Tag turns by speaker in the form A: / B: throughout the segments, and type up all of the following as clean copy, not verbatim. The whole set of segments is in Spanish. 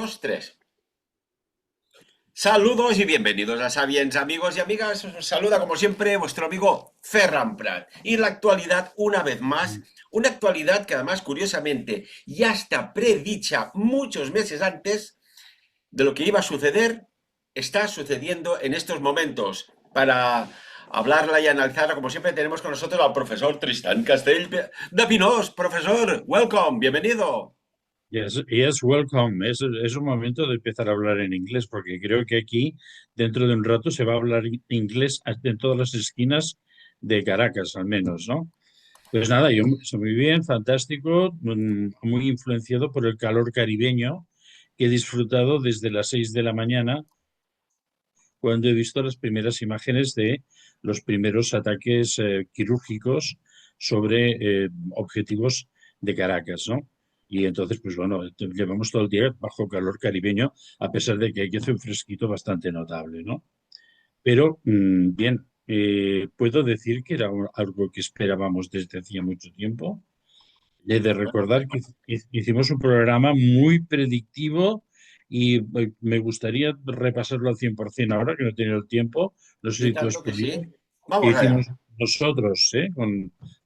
A: Dos, tres. Saludos y bienvenidos a Sabiens, amigos y amigas. Os saluda como siempre vuestro amigo Ferran Prat. Y la actualidad, una vez más, una actualidad que además, curiosamente, ya está predicha muchos meses antes de lo que iba a suceder, está sucediendo en estos momentos. Para hablarla y analizarla, como siempre, tenemos con nosotros al profesor Tristán Castell de Pinós. Profesor, welcome, bienvenido.
B: Yes, welcome. Es un momento de empezar a hablar en inglés, porque creo que aquí, dentro de un rato, se va a hablar inglés en todas las esquinas de Caracas, al menos, ¿no? Pues nada, yo estoy muy bien, fantástico, muy influenciado por el calor caribeño que he disfrutado desde las 6 de la mañana, cuando he visto las primeras imágenes de los primeros ataques quirúrgicos sobre objetivos de Caracas, ¿no? Y entonces, pues bueno, llevamos todo el día bajo calor caribeño, a pesar de que aquí hace un fresquito bastante notable, ¿no? Pero, bien, puedo decir que era algo que esperábamos desde hacía mucho tiempo. He de recordar que hicimos un programa muy predictivo y me gustaría repasarlo al 100% ahora, que no he tenido el tiempo. No sé
A: Y
B: si tú has
A: tanto que
B: podido.
A: sí.
B: Que
A: Vamos allá.
B: hicimos nosotros,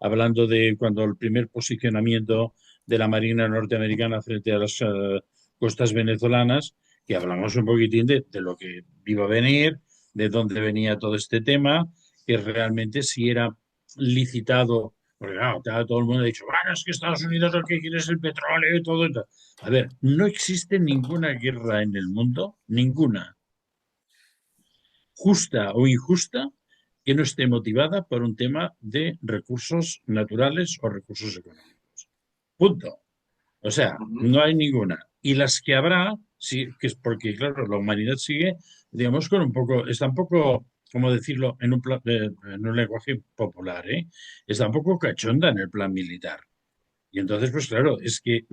B: hablando de cuando el primer posicionamiento de la Marina norteamericana frente a las costas venezolanas, que hablamos un poquitín de lo que iba a venir, de dónde venía todo este tema, que realmente si era licitado, porque claro, todo el mundo ha dicho, bueno, es que Estados Unidos lo que quiere es el petróleo y todo. A ver, no existe ninguna guerra en el mundo, ninguna, justa o injusta, que no esté motivada por un tema de recursos naturales o recursos económicos. Punto. O sea,
A: Ujú.
B: no hay ninguna. Y las que habrá, sí, que es porque, claro, la humanidad sigue, digamos, con un poco, está un poco, ¿cómo decirlo?, en un lenguaje popular, ¿eh? Está un poco cachonda en el plan militar. Y entonces, pues claro, es que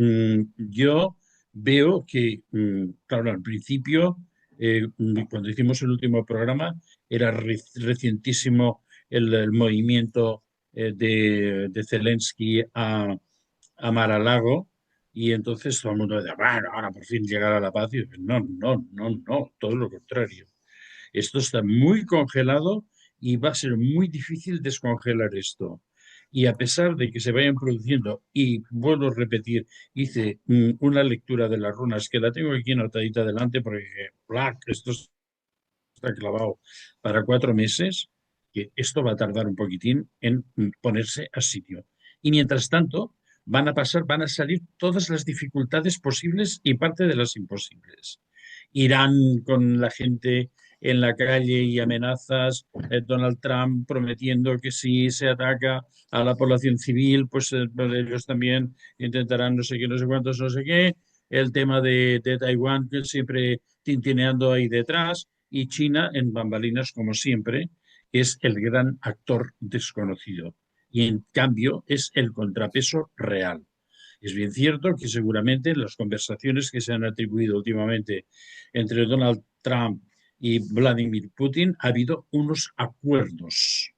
B: yo veo que, claro, al principio, cuando hicimos el último programa, era recientísimo el movimiento de Zelensky a Mar-a-Lago, y entonces todo el mundo decía, bueno, ahora por fin llegará la paz. Y yo, no, no, no, no, todo lo contrario. Esto está muy congelado y va a ser muy difícil descongelar esto. Y a pesar de que se vayan produciendo, y vuelvo a repetir, hice una lectura de las runas que la tengo aquí anotadita delante porque dije, "Black, esto está clavado para 4 meses, que esto va a tardar un poquitín en ponerse a sitio. Y mientras tanto, van a salir todas las dificultades posibles y parte de las imposibles. Irán con la gente en la calle y amenazas, Donald Trump prometiendo que si se ataca a la población civil, pues ellos también intentarán no sé qué, no sé cuántos, no sé qué. El tema de Taiwán, que siempre tintineando ahí detrás, y China en bambalinas, como siempre, que es el gran actor desconocido. Y en cambio es el contrapeso real. Es bien cierto que seguramente las conversaciones que se han atribuido últimamente entre Donald Trump y Vladimir Putin ha habido unos acuerdos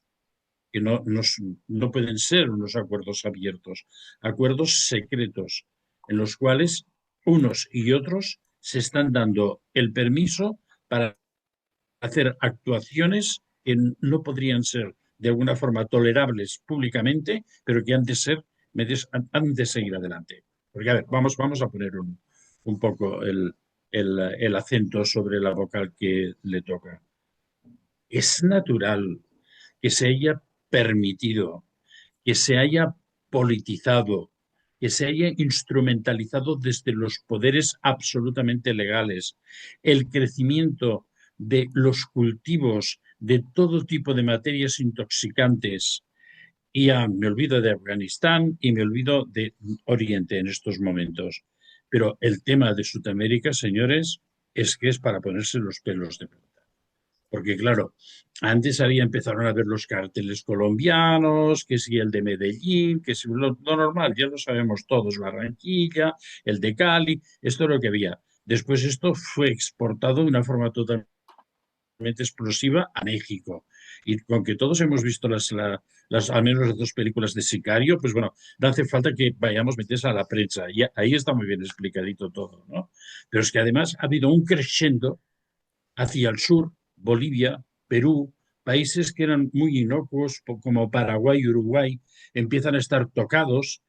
B: que no pueden ser unos acuerdos abiertos, acuerdos secretos en los cuales unos y otros se están dando el permiso para hacer actuaciones que no podrían ser de alguna forma tolerables públicamente, pero que han de seguir adelante. Porque, a ver, vamos a poner un poco el acento sobre la vocal que le toca. Es natural que se haya permitido, que se haya politizado, que se haya instrumentalizado desde los poderes absolutamente legales, el crecimiento de los cultivos de todo tipo de materias intoxicantes. Y ya me olvido de Afganistán y me olvido de Oriente en estos momentos. Pero el tema de Sudamérica, señores, es que es para ponerse los pelos de punta. Porque claro, antes empezaron a ver los carteles colombianos, que si el de Medellín, que si lo normal, ya lo sabemos todos, Barranquilla, el de Cali, esto es lo que había. Después esto fue exportado de una forma totalmente explosiva a México. y con que todos hemos visto al menos las dos películas de Sicario, pues bueno, no hace falta que vayamos metidos a la prensa. Y ahí está muy bien explicadito todo, ¿no? Pero es que además ha habido un crescendo hacia el sur, Bolivia, Perú, países que eran muy inocuos como Paraguay y Uruguay, empiezan a estar tocados.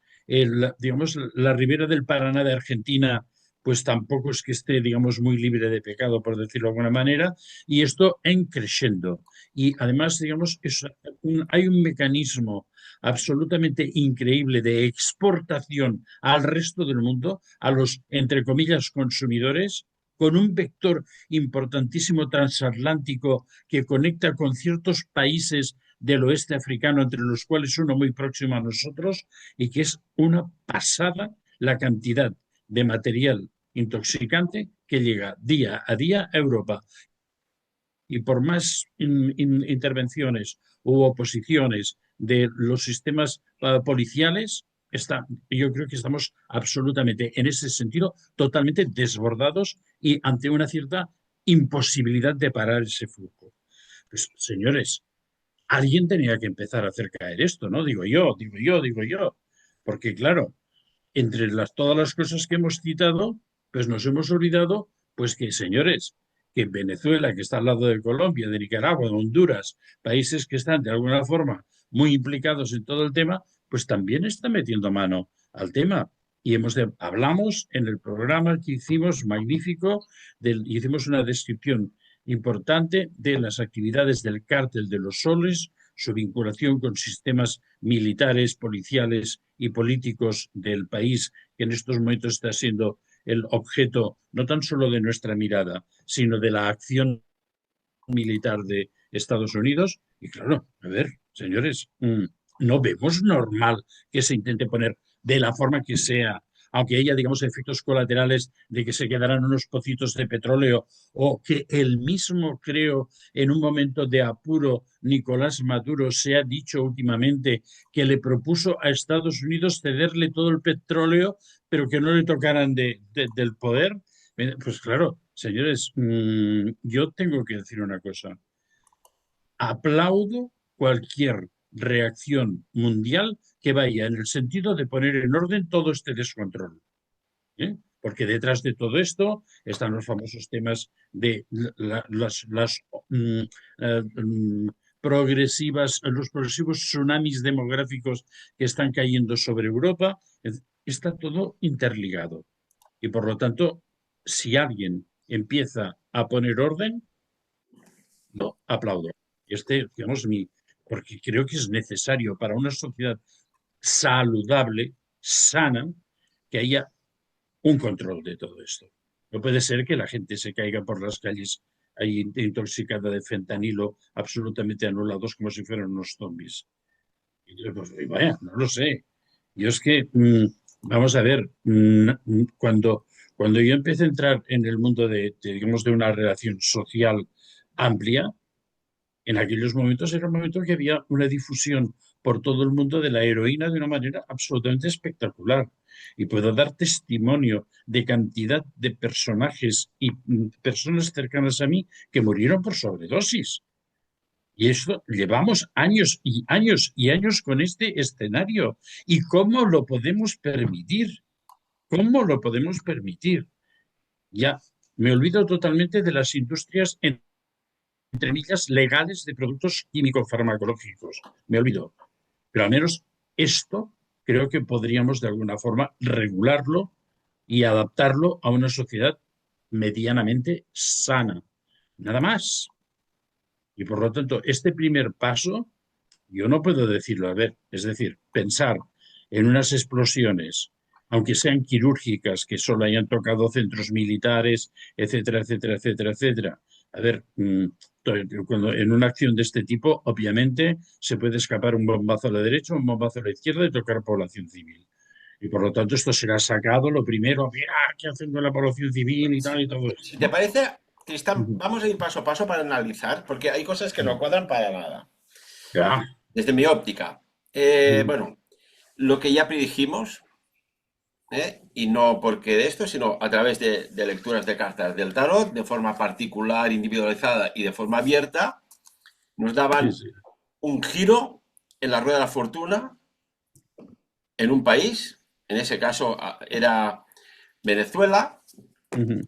B: Digamos, la ribera del Paraná de Argentina, pues tampoco es que esté, digamos, muy libre de pecado, por decirlo de alguna manera, y esto en crescendo. Y además, digamos, hay un mecanismo absolutamente increíble de exportación al resto del mundo, a los, entre comillas, consumidores, con un vector importantísimo transatlántico que conecta con ciertos países del oeste africano, entre los cuales uno muy próximo a nosotros, y que es una pasada la cantidad de material intoxicante que llega día a día a Europa. Y por más intervenciones u oposiciones de los sistemas policiales, yo creo que estamos absolutamente, en ese sentido, totalmente desbordados y ante una cierta imposibilidad de parar ese flujo. Pues, señores, alguien tenía que empezar a hacer caer esto, ¿no? Digo yo. Porque, claro, entre todas las cosas que hemos citado, pues nos hemos olvidado, pues que, señores, que Venezuela, que está al lado de Colombia, de Nicaragua, de Honduras, países que están de alguna forma muy implicados en todo el tema, pues también está metiendo mano al tema. Y hablamos en el programa que hicimos, magnífico, hicimos una descripción importante de las actividades del cártel de los soles, su vinculación con sistemas militares, policiales y políticos del país, que en estos momentos está siendo el objeto no tan solo de nuestra mirada, sino de la acción militar de Estados Unidos. Y claro, a ver, señores, no vemos normal que se intente poner de la forma que sea, aunque haya, digamos, efectos colaterales de que se quedarán unos pocitos de petróleo, o que el mismo, creo, en un momento de apuro, Nicolás Maduro se ha dicho últimamente que le propuso a Estados Unidos cederle todo el petróleo, pero que no le tocaran del poder. Pues claro, señores, yo tengo que decir una cosa. Aplaudo cualquier reacción mundial que vaya en el sentido de poner en orden todo este descontrol. ¿Eh? Porque detrás de todo esto están los famosos temas de las eh, mm, los progresivos tsunamis demográficos que están cayendo sobre Europa. Está todo interligado. Y por lo tanto, si alguien empieza a poner orden, yo aplaudo. Digamos, porque creo que es necesario para una sociedad saludable, sana, que haya un control de todo esto. No puede ser que la gente se caiga por las calles ahí intoxicada de fentanilo, absolutamente anulados como si fueran unos zombies. Y yo, pues, vaya, no lo sé. Yo es que, vamos a ver, cuando yo empecé a entrar en el mundo digamos, de una relación social amplia, en aquellos momentos era un momento que había una difusión por todo el mundo de la heroína de una manera absolutamente espectacular. Y puedo dar testimonio de cantidad de personajes y personas cercanas a mí que murieron por sobredosis. Y esto llevamos años y años y años con este escenario. ¿Y cómo lo podemos permitir? ¿Cómo lo podemos permitir? Ya, me olvido totalmente de las industrias, entre millas, legales de productos químico-farmacológicos. Me olvido. Pero al menos esto creo que podríamos de alguna forma regularlo y adaptarlo a una sociedad medianamente sana. Nada más. Y por lo tanto, este primer paso, yo no puedo decirlo, a ver, es decir, pensar en unas explosiones, aunque sean quirúrgicas, que solo hayan tocado centros militares, etcétera, etcétera, etcétera, etcétera. A ver, cuando en una acción de este tipo, obviamente, se puede escapar un bombazo a la derecha, un bombazo a la izquierda y tocar población civil. Y por lo tanto, esto será sacado lo primero, mira, ¿qué hacen con la población civil y tal y todo esto,
A: Si te
B: ¿no?
A: parece, Tristán,
B: Ujú.
A: vamos a ir paso a paso para analizar, porque hay cosas que no cuadran para nada.
B: Ya.
A: Desde mi óptica,
B: Mm.
A: bueno, lo que ya predijimos, y no porque de esto, sino a través de lecturas de cartas del tarot, de forma particular, individualizada y de forma abierta, Nos
B: Sí,
A: daban
B: sí.
A: un giro en la rueda de la fortuna en un país, en ese caso era Venezuela.
B: Ujú.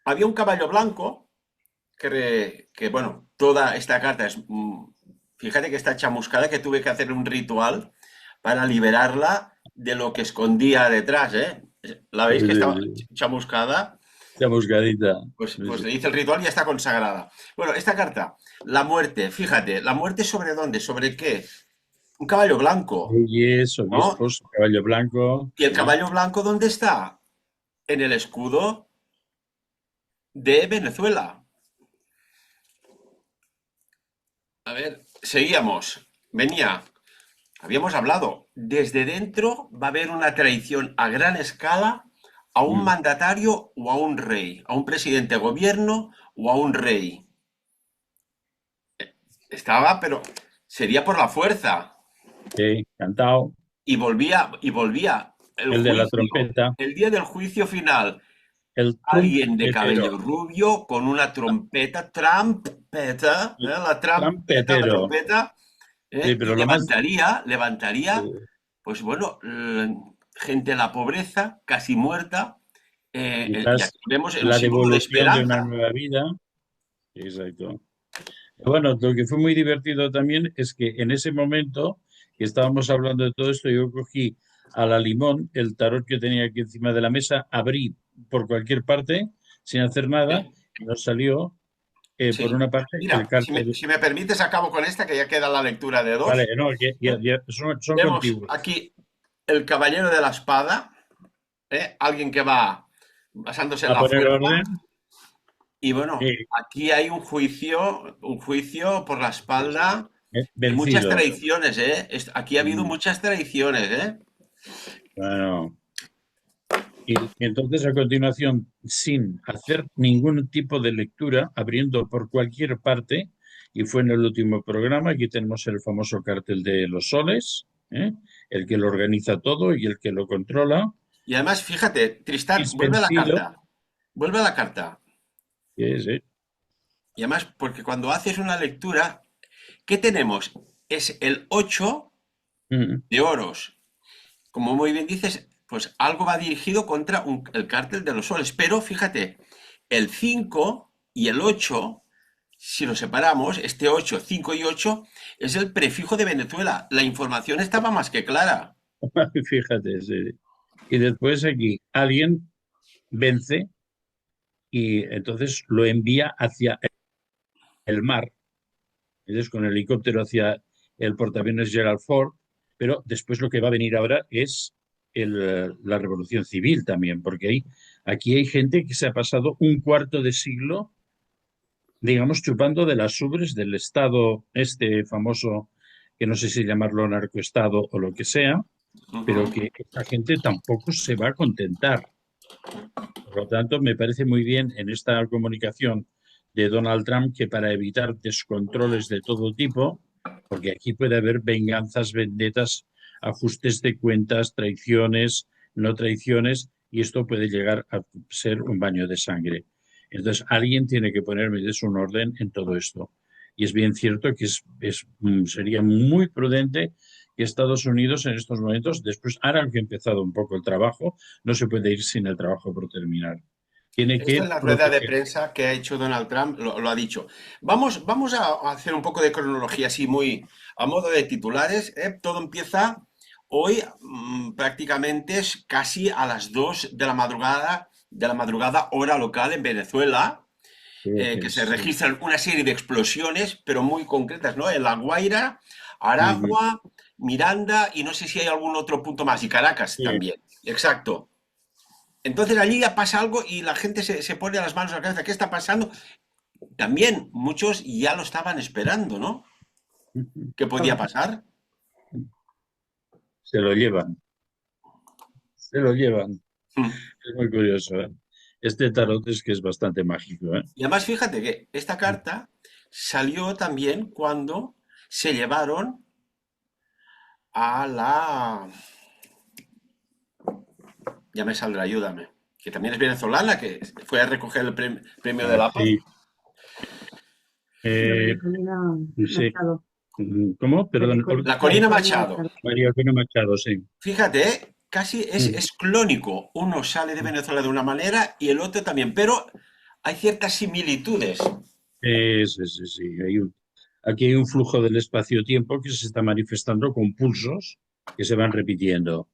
A: Había un caballo blanco bueno, toda esta carta es, fíjate que está chamuscada, que tuve que hacer un ritual para liberarla de lo que escondía detrás, ¿eh? ¿La
B: Sí,
A: veis que
B: sí,
A: está
B: sí.
A: chamuscada?
B: Esta buscadita. Sí,
A: Pues
B: sí.
A: le hice el ritual y ya está consagrada. Bueno, esta carta, la muerte, fíjate, ¿la muerte sobre dónde? ¿Sobre qué? Un caballo blanco,
B: Reyes,
A: ¿no?
B: obispos, caballo blanco,
A: ¿Y el
B: sí.
A: caballo blanco dónde está? En el escudo de Venezuela. A ver, seguíamos. Venía, habíamos hablado, desde dentro va a haber una traición a gran escala a un
B: Mm.
A: mandatario o a un rey, a un presidente de gobierno o a un rey. Estaba, pero sería por la fuerza.
B: Sí, cantado.
A: Y volvía el
B: El de la
A: juicio,
B: trompeta,
A: el día del juicio final.
B: el
A: Alguien de
B: trumpetero.
A: cabello rubio con una trompeta, trampeta,
B: El
A: la
B: trampetero.
A: trompeta,
B: Sí,
A: y
B: pero lo más.
A: levantaría,
B: eh,
A: pues bueno, gente en la pobreza, casi muerta, y
B: quizás
A: aquí vemos un
B: la
A: símbolo de
B: devolución de una
A: esperanza.
B: nueva vida. Exacto. Bueno, lo que fue muy divertido también es que en ese momento que estábamos hablando de todo esto, yo cogí a la limón el tarot que tenía aquí encima de la mesa, abrí por cualquier parte sin hacer nada
A: ¿Eh?
B: y nos salió, por
A: Sí.
B: una parte, el
A: Mira,
B: cartel.
A: si me permites, acabo con esta, que ya queda la lectura de
B: Vale,
A: dos.
B: no,
A: ¿Eh?
B: son
A: Vemos
B: contiguos.
A: aquí el caballero de la espada, alguien que va basándose en
B: A
A: la
B: poner
A: fuerza.
B: orden.
A: Y bueno,
B: eh,
A: aquí hay un juicio por la espalda y muchas
B: Vencido.
A: traiciones, ¿eh? Aquí ha habido
B: Mm,
A: muchas traiciones, ¿eh?
B: Bueno, y entonces a continuación, sin hacer ningún tipo de lectura, abriendo por cualquier parte, y fue en el último programa, aquí tenemos el famoso cartel de los soles, ¿eh? El que lo organiza todo y el que lo controla,
A: Y además, fíjate, Tristán,
B: es
A: vuelve a la
B: vencido,
A: carta, vuelve a la carta.
B: que es,
A: Y además, porque cuando haces una lectura, ¿qué tenemos? Es el 8
B: mm,
A: de oros. Como muy bien dices, pues algo va dirigido contra el cártel de los soles. Pero fíjate, el 5 y el 8, si lo separamos, este 8, 5 y 8, es el prefijo de Venezuela. La información estaba más que clara.
B: fíjate, sí. Y después aquí alguien vence y entonces lo envía hacia el mar, entonces con el helicóptero hacia el portaaviones Gerald Ford, pero después lo que va a venir ahora es la revolución civil también, porque aquí hay gente que se ha pasado un cuarto de siglo, digamos, chupando de las ubres del Estado, este famoso, que no sé si llamarlo narcoestado o lo que sea, pero
A: Ujú.
B: que esta gente tampoco se va a contentar. Por lo tanto, me parece muy bien en esta comunicación de Donald Trump que para evitar descontroles de todo tipo, porque aquí puede haber venganzas, vendetas, ajustes de cuentas, traiciones, no traiciones, y esto puede llegar a ser un baño de sangre. Entonces, alguien tiene que poner medidas, un orden en todo esto. Y es bien cierto que sería muy prudente que Estados Unidos en estos momentos, después, ahora que ha empezado un poco el trabajo, no se puede ir sin el trabajo por terminar. Tiene
A: Esto
B: que
A: en la rueda de
B: proteger.
A: prensa que ha hecho Donald Trump lo ha dicho. Vamos a hacer un poco de cronología así muy a modo de titulares, ¿eh? Todo empieza hoy, prácticamente es casi a las 2 de la madrugada hora local en Venezuela, que se
B: Sí.
A: registran una serie de explosiones, pero muy concretas, ¿no? En La Guaira,
B: Ujú.
A: Aragua, Miranda y no sé si hay algún otro punto más, y Caracas
B: Sí.
A: también. Exacto. Entonces allí ya pasa algo y la gente se pone las manos a la cabeza. ¿Qué está pasando? También muchos ya lo estaban esperando, ¿no?
B: Ujú.
A: ¿Qué podía pasar?
B: Se lo llevan, se lo llevan.
A: Mm.
B: Es muy curioso, ¿eh? Este tarot es que es bastante mágico, ¿eh?
A: Y además, fíjate que esta carta salió también cuando se llevaron a la... Ya me saldrá, ayúdame. Que también es venezolana, que fue a recoger el premio de la paz.
B: Sí,
C: Lo de
B: Eh,
C: la Colina
B: sí.
C: Machado.
B: ¿Cómo?
C: Lo de
B: Perdón.
A: La
C: Lo de
A: Colina
C: Colina
A: Machado.
C: Machado.
B: María Eugenia Machado, sí.
A: Fíjate, casi
B: Mm.
A: es clónico. Uno sale de Venezuela de una manera y el otro también, pero hay ciertas similitudes.
B: Sí, sí, sí. Aquí hay un flujo del espacio-tiempo que se está manifestando con pulsos que se van repitiendo.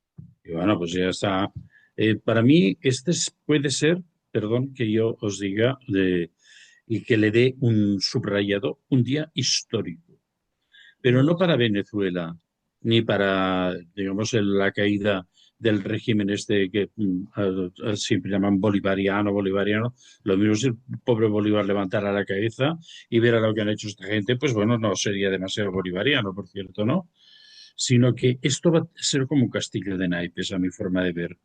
B: Y bueno, pues ya está. Para mí, puede ser, perdón que yo os diga, y que le dé un subrayado, un día histórico, pero no para Venezuela, ni para, digamos, la caída del régimen este que siempre llaman bolivariano. Lo mismo si el pobre Bolívar levantara la cabeza y viera lo que han hecho esta gente, pues bueno, no sería demasiado bolivariano, por cierto, ¿no? Sino que esto va a ser como un castillo de naipes, a mi forma de ver.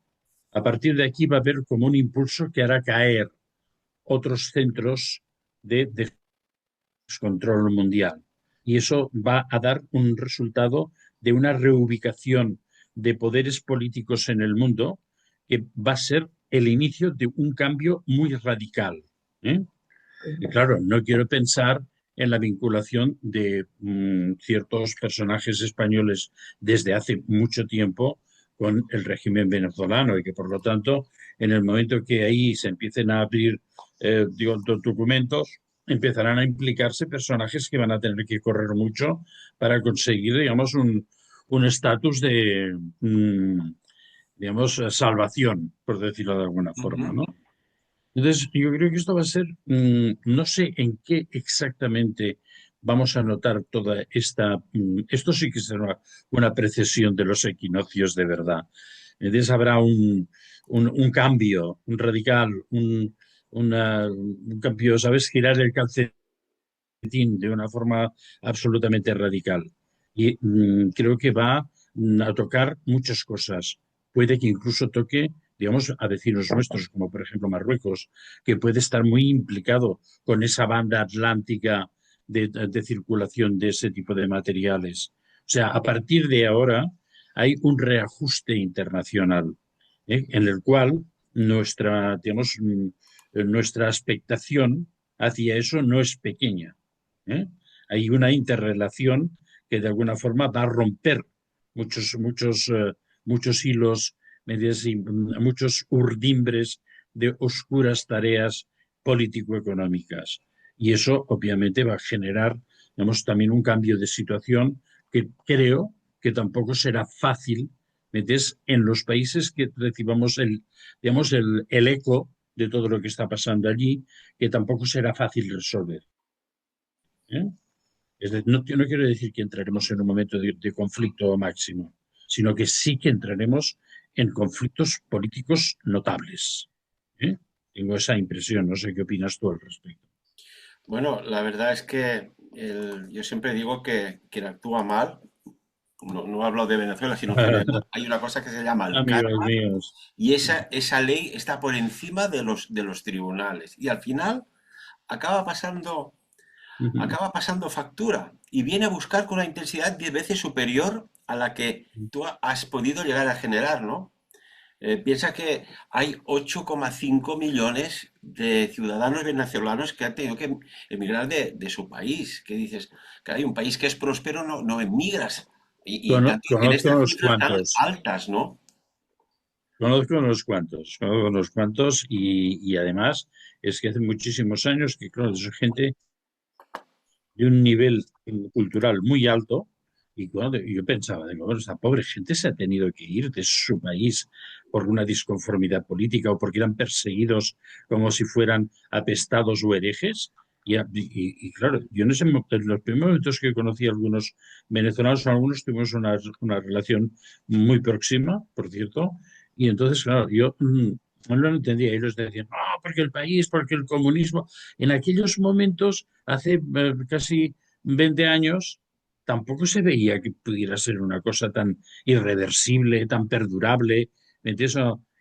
B: A partir de aquí va a haber como un impulso que hará caer otros centros de descontrol mundial. Y eso va a dar un resultado de una reubicación de poderes políticos en el mundo que va a ser el inicio de un cambio muy radical. ¿Eh? Y claro, no quiero pensar en la vinculación de ciertos personajes españoles desde hace mucho tiempo con el régimen venezolano y que por lo tanto en el momento que ahí se empiecen a abrir documentos, empezarán a implicarse personajes que van a tener que correr mucho para conseguir, digamos, un estatus de, digamos, salvación, por decirlo de alguna forma,
A: Ujú.
B: ¿no? Entonces, yo creo que esto va a ser, no sé en qué exactamente vamos a notar toda esta, esto sí que será una precesión de los equinoccios de verdad. Entonces habrá un cambio, un radical, un cambio, ¿sabes? Girar el calcetín de una forma absolutamente radical. Y creo que va a tocar muchas cosas. Puede que incluso toque, digamos, a vecinos nuestros, como por ejemplo Marruecos, que puede estar muy implicado con esa banda atlántica de circulación de ese tipo de materiales. O sea, a partir de ahora hay un reajuste internacional, en el cual digamos, nuestra expectación hacia eso no es pequeña. ¿Eh? Hay una interrelación que de alguna forma va a romper muchos hilos, muchos urdimbres de oscuras tareas político-económicas. Y eso obviamente va a generar, digamos, también un cambio de situación que creo que tampoco será fácil, ¿metes? En los países que recibamos digamos, el eco de todo lo que está pasando allí, que tampoco será fácil resolver. ¿Eh? No quiero decir que entraremos en un momento de conflicto máximo, sino que sí que entraremos en conflictos políticos notables. ¿Eh? Tengo esa impresión, no sé qué opinas tú al respecto.
A: Bueno, la verdad es que yo siempre digo que quien actúa mal, no hablo de Venezuela, sino en general, hay una cosa que se llama el
B: Amigos
A: karma
B: míos.
A: y esa ley está por encima de los tribunales. Y al final acaba pasando, acaba pasando factura y viene a buscar con una intensidad 10 veces superior a la que tú has podido llegar a generar, ¿no? Piensa que hay 8,5 millones de ciudadanos venezolanos que han tenido que emigrar de su país. ¿Qué dices? Que hay un país que es próspero, no emigras. Y tanto en
B: Conozco
A: estas
B: unos
A: cifras tan
B: cuantos.
A: altas, ¿no?
B: Conozco unos cuantos y además es que hace muchísimos años que, claro, es gente de un nivel cultural muy alto. Y cuando yo pensaba, digo, bueno, esta pobre gente se ha tenido que ir de su país por una disconformidad política o porque eran perseguidos como si fueran apestados o herejes. Claro, yo en los primeros momentos que conocí a algunos venezolanos, algunos tuvimos una relación muy próxima, por cierto, y entonces, claro, yo no lo entendía. Ellos decían, no, porque el país, porque el comunismo. En aquellos momentos, hace casi 20 años, tampoco se veía que pudiera ser una cosa tan irreversible, tan perdurable, ¿me entiendes?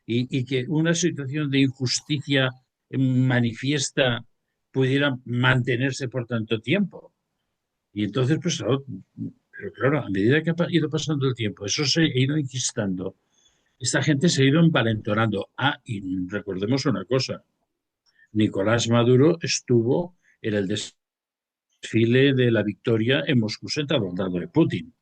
B: Y que una situación de injusticia manifiesta pudiera mantenerse por tanto tiempo. Y entonces, pues, claro, pero claro, a medida que ha ido pasando el tiempo, eso se ha ido inquistando. Esta gente se ha ido envalentonando. Ah, y recordemos una cosa, Nicolás Maduro estuvo en el desfile de la victoria en Moscú sentado al lado de Putin.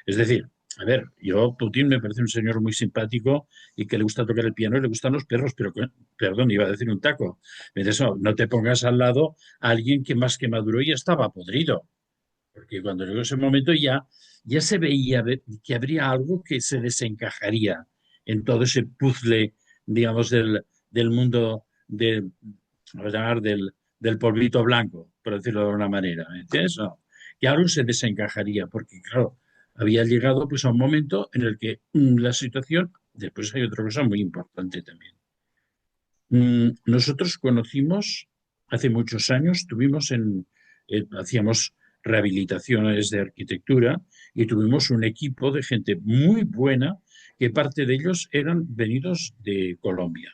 B: Es decir, a ver, yo, Putin me parece un señor muy simpático y que le gusta tocar el piano y le gustan los perros, pero, perdón, iba a decir un taco. Me dice, no, no te pongas al lado a alguien que más que maduró ya estaba podrido, porque cuando llegó ese momento ya se veía que habría algo que se desencajaría en todo ese puzzle, digamos, del mundo vamos a llamar del polvito blanco, por decirlo de alguna manera. ¿Me entiendes? No, que algo se desencajaría, porque claro, había llegado pues a un momento en el que la situación, después hay otra cosa muy importante también. Nosotros conocimos hace muchos años, hacíamos rehabilitaciones de arquitectura y tuvimos un equipo de gente muy buena, que parte de ellos eran venidos de Colombia.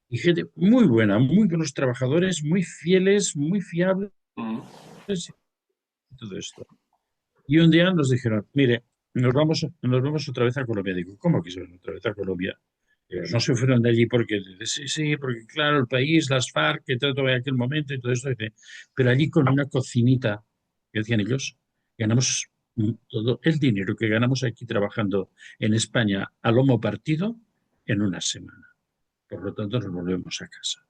B: Y gente muy buena, muy buenos trabajadores, muy fieles, muy fiables
A: Mm.
B: y todo esto. Y un día nos dijeron, mire, nos vamos otra vez a Colombia. Digo, ¿cómo que se van otra vez a Colombia? Digo, no se fueron de allí porque, sí, sí, porque claro, el país, las FARC, que todo en aquel momento y todo esto. Dice, pero allí con una cocinita, que decían ellos, ganamos todo el dinero que ganamos aquí trabajando en España a lomo partido en una semana. Por lo tanto, nos volvemos a casa.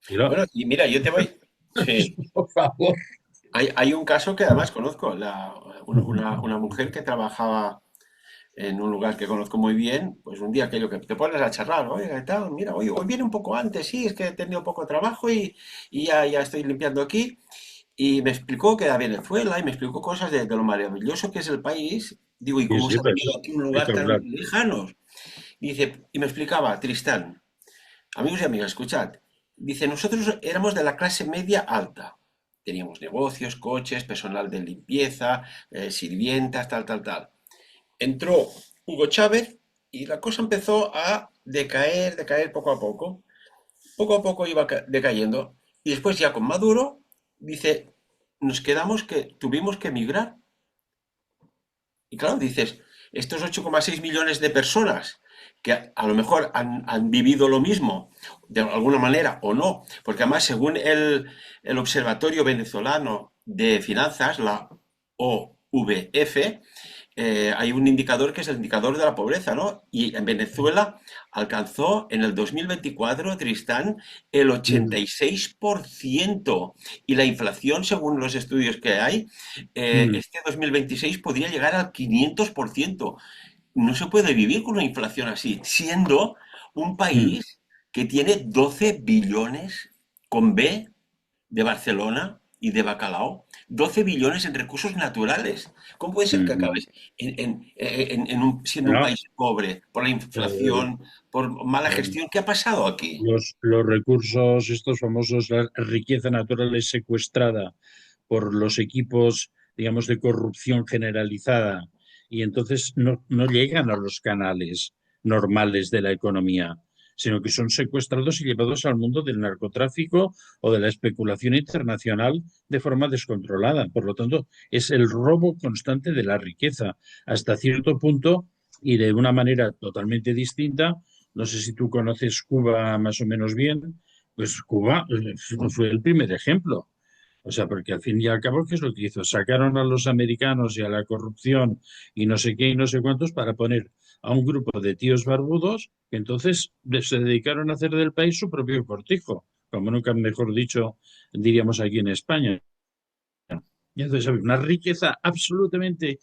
B: Y
A: Bueno, y mira, yo te voy. Sí.
B: por favor.
A: Hay un caso que además conozco, una mujer que trabajaba en un lugar que conozco muy bien, pues un día aquello que te pones a charlar, oiga, ¿qué tal? Mira, hoy viene un poco antes, sí, es que he tenido poco trabajo y ya estoy limpiando aquí. Y me explicó que era Venezuela y me explicó cosas de lo maravilloso que es el país. Digo, ¿y
B: Sí,
A: cómo
B: sí,
A: se ha
B: pues,
A: venido aquí a un lugar
B: esto,
A: tan
B: claro.
A: lejano? Dice, y me explicaba, Tristán, amigos y amigas, escuchad. Dice, nosotros éramos de la clase media alta. Teníamos negocios, coches, personal de limpieza, sirvientas, tal, tal, tal. Entró Hugo Chávez y la cosa empezó a decaer, decaer poco a poco. Poco a poco iba decayendo. Y después ya con Maduro, dice, nos quedamos que tuvimos que emigrar. Y claro, dices, estos 8,6 millones de personas que a lo mejor han vivido lo mismo de alguna manera o no, porque además según el Observatorio Venezolano de Finanzas, la OVF, hay un indicador que es el indicador de la pobreza, ¿no? Y en Venezuela alcanzó en el 2024, Tristán, el
B: Mm,
A: 86%. Y la inflación, según los estudios que hay,
B: mm,
A: este 2026 podría llegar al 500%. No se puede vivir con una inflación así, siendo un
B: mm,
A: país que tiene 12 billones con B de Barcelona y de Bacalao, 12 billones en recursos naturales. ¿Cómo puede ser que
B: mm.
A: acabes siendo un
B: No,
A: país pobre por la
B: eh,
A: inflación, por mala
B: eh,
A: gestión? ¿Qué ha pasado aquí?
B: los recursos, estos famosos, la riqueza natural es secuestrada por los equipos, digamos, de corrupción generalizada y entonces no llegan a los canales normales de la economía, sino que son secuestrados y llevados al mundo del narcotráfico o de la especulación internacional de forma descontrolada. Por lo tanto, es el robo constante de la riqueza hasta cierto punto y de una manera totalmente distinta. No sé si tú conoces Cuba más o menos bien, pues Cuba fue el primer ejemplo. O sea, porque al fin y al cabo, ¿qué es lo que hizo? Sacaron a los americanos y a la corrupción y no sé qué y no sé cuántos para poner a un grupo de tíos barbudos que entonces se dedicaron a hacer del país su propio cortijo, como nunca mejor dicho, diríamos aquí en España. Y entonces había una riqueza absolutamente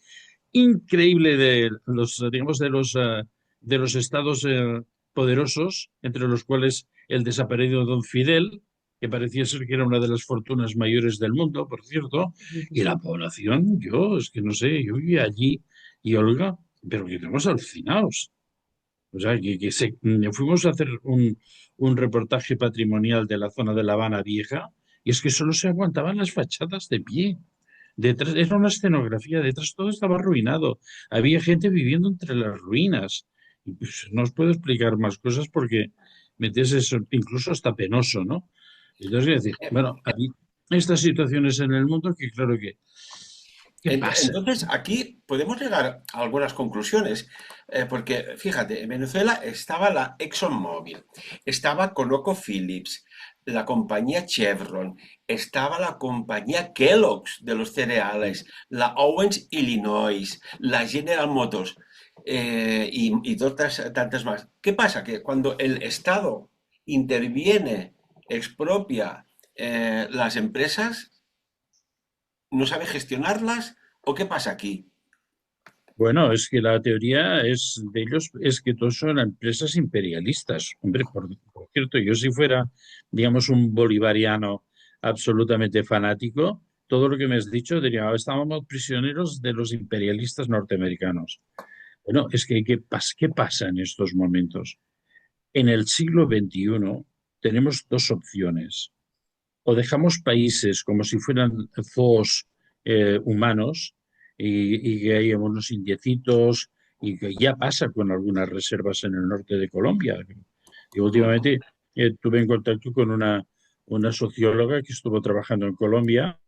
B: increíble de los, digamos, de los estados poderosos, entre los cuales el desaparecido Don Fidel, que parecía ser que era una de las fortunas mayores del mundo, por cierto, y la población, yo, es que no sé, yo vivía allí y Olga, pero que estamos alucinados. O sea, fuimos a hacer un reportaje patrimonial de la zona de La Habana Vieja y es que solo se aguantaban las fachadas de pie. Detrás, era una escenografía, detrás todo estaba arruinado. Había gente viviendo entre las ruinas. Y, pues, no os puedo explicar más cosas porque metes eso, incluso hasta penoso, ¿no? Entonces, es decir, bueno, hay estas situaciones en el mundo que claro que, ¿qué pasa?
A: Entonces, aquí podemos llegar a algunas conclusiones, porque fíjate, en Venezuela estaba la ExxonMobil, estaba ConocoPhillips, la compañía Chevron, estaba la compañía Kellogg's de los cereales, la Owens Illinois, la General Motors y tantas más. ¿Qué pasa? Que cuando el Estado interviene, expropia las empresas, no sabe gestionarlas, ¿o qué pasa aquí?
B: Bueno, es que la teoría es de ellos es que todos son empresas imperialistas. Hombre, por cierto, yo si fuera, digamos, un bolivariano absolutamente fanático, todo lo que me has dicho diría: "Ah, estábamos prisioneros de los imperialistas norteamericanos". Bueno, es que, ¿qué pasa en estos momentos? En el siglo XXI tenemos dos opciones. O dejamos países como si fueran zoos humanos y que hay unos indiecitos y que ya pasa con algunas reservas en el norte de Colombia. Y
A: Ujú.
B: últimamente tuve en contacto con una socióloga que estuvo trabajando en Colombia.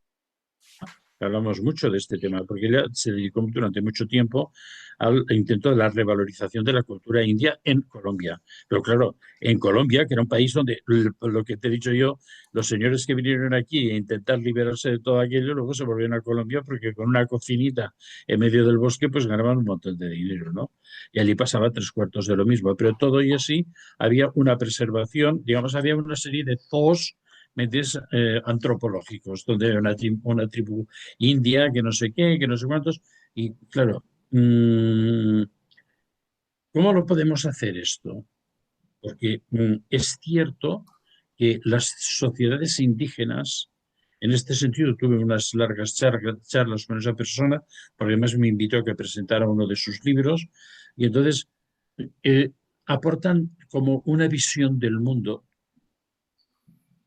B: Hablamos mucho de este tema, porque ella se dedicó durante mucho tiempo al intento de la revalorización de la cultura india en Colombia. Pero claro, en Colombia, que era un país donde, lo que te he dicho yo, los señores que vinieron aquí a intentar liberarse de todo aquello, luego se volvieron a Colombia porque con una cocinita en medio del bosque, pues ganaban un montón de dinero, ¿no? Y allí pasaba tres cuartos de lo mismo. Pero todo y así había una preservación, digamos, había una serie de zoos, ¿me entiendes? Antropológicos, donde era una tribu India, que no sé qué, que no sé cuántos. Y claro, ¿cómo lo podemos hacer esto? Porque es cierto que las sociedades indígenas, en este sentido tuve unas largas charlas con esa persona, porque además me invitó a que presentara uno de sus libros, y entonces eh, aportan como una visión del mundo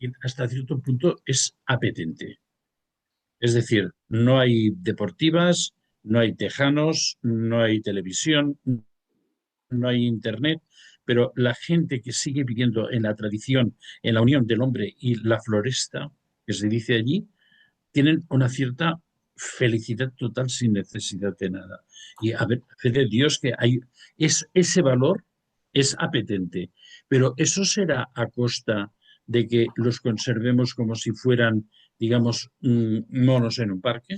B: y hasta cierto punto es apetente. Es decir, no hay deportivas, no hay tejanos, no hay televisión, no hay internet, pero la gente que sigue viviendo en la tradición, en la unión del hombre y la floresta, que se dice allí, tienen una cierta felicidad total sin necesidad de nada. Y a ver, fe de Dios que ese valor es apetente, pero eso será a costa de que los conservemos como si fueran, digamos, monos en un parque,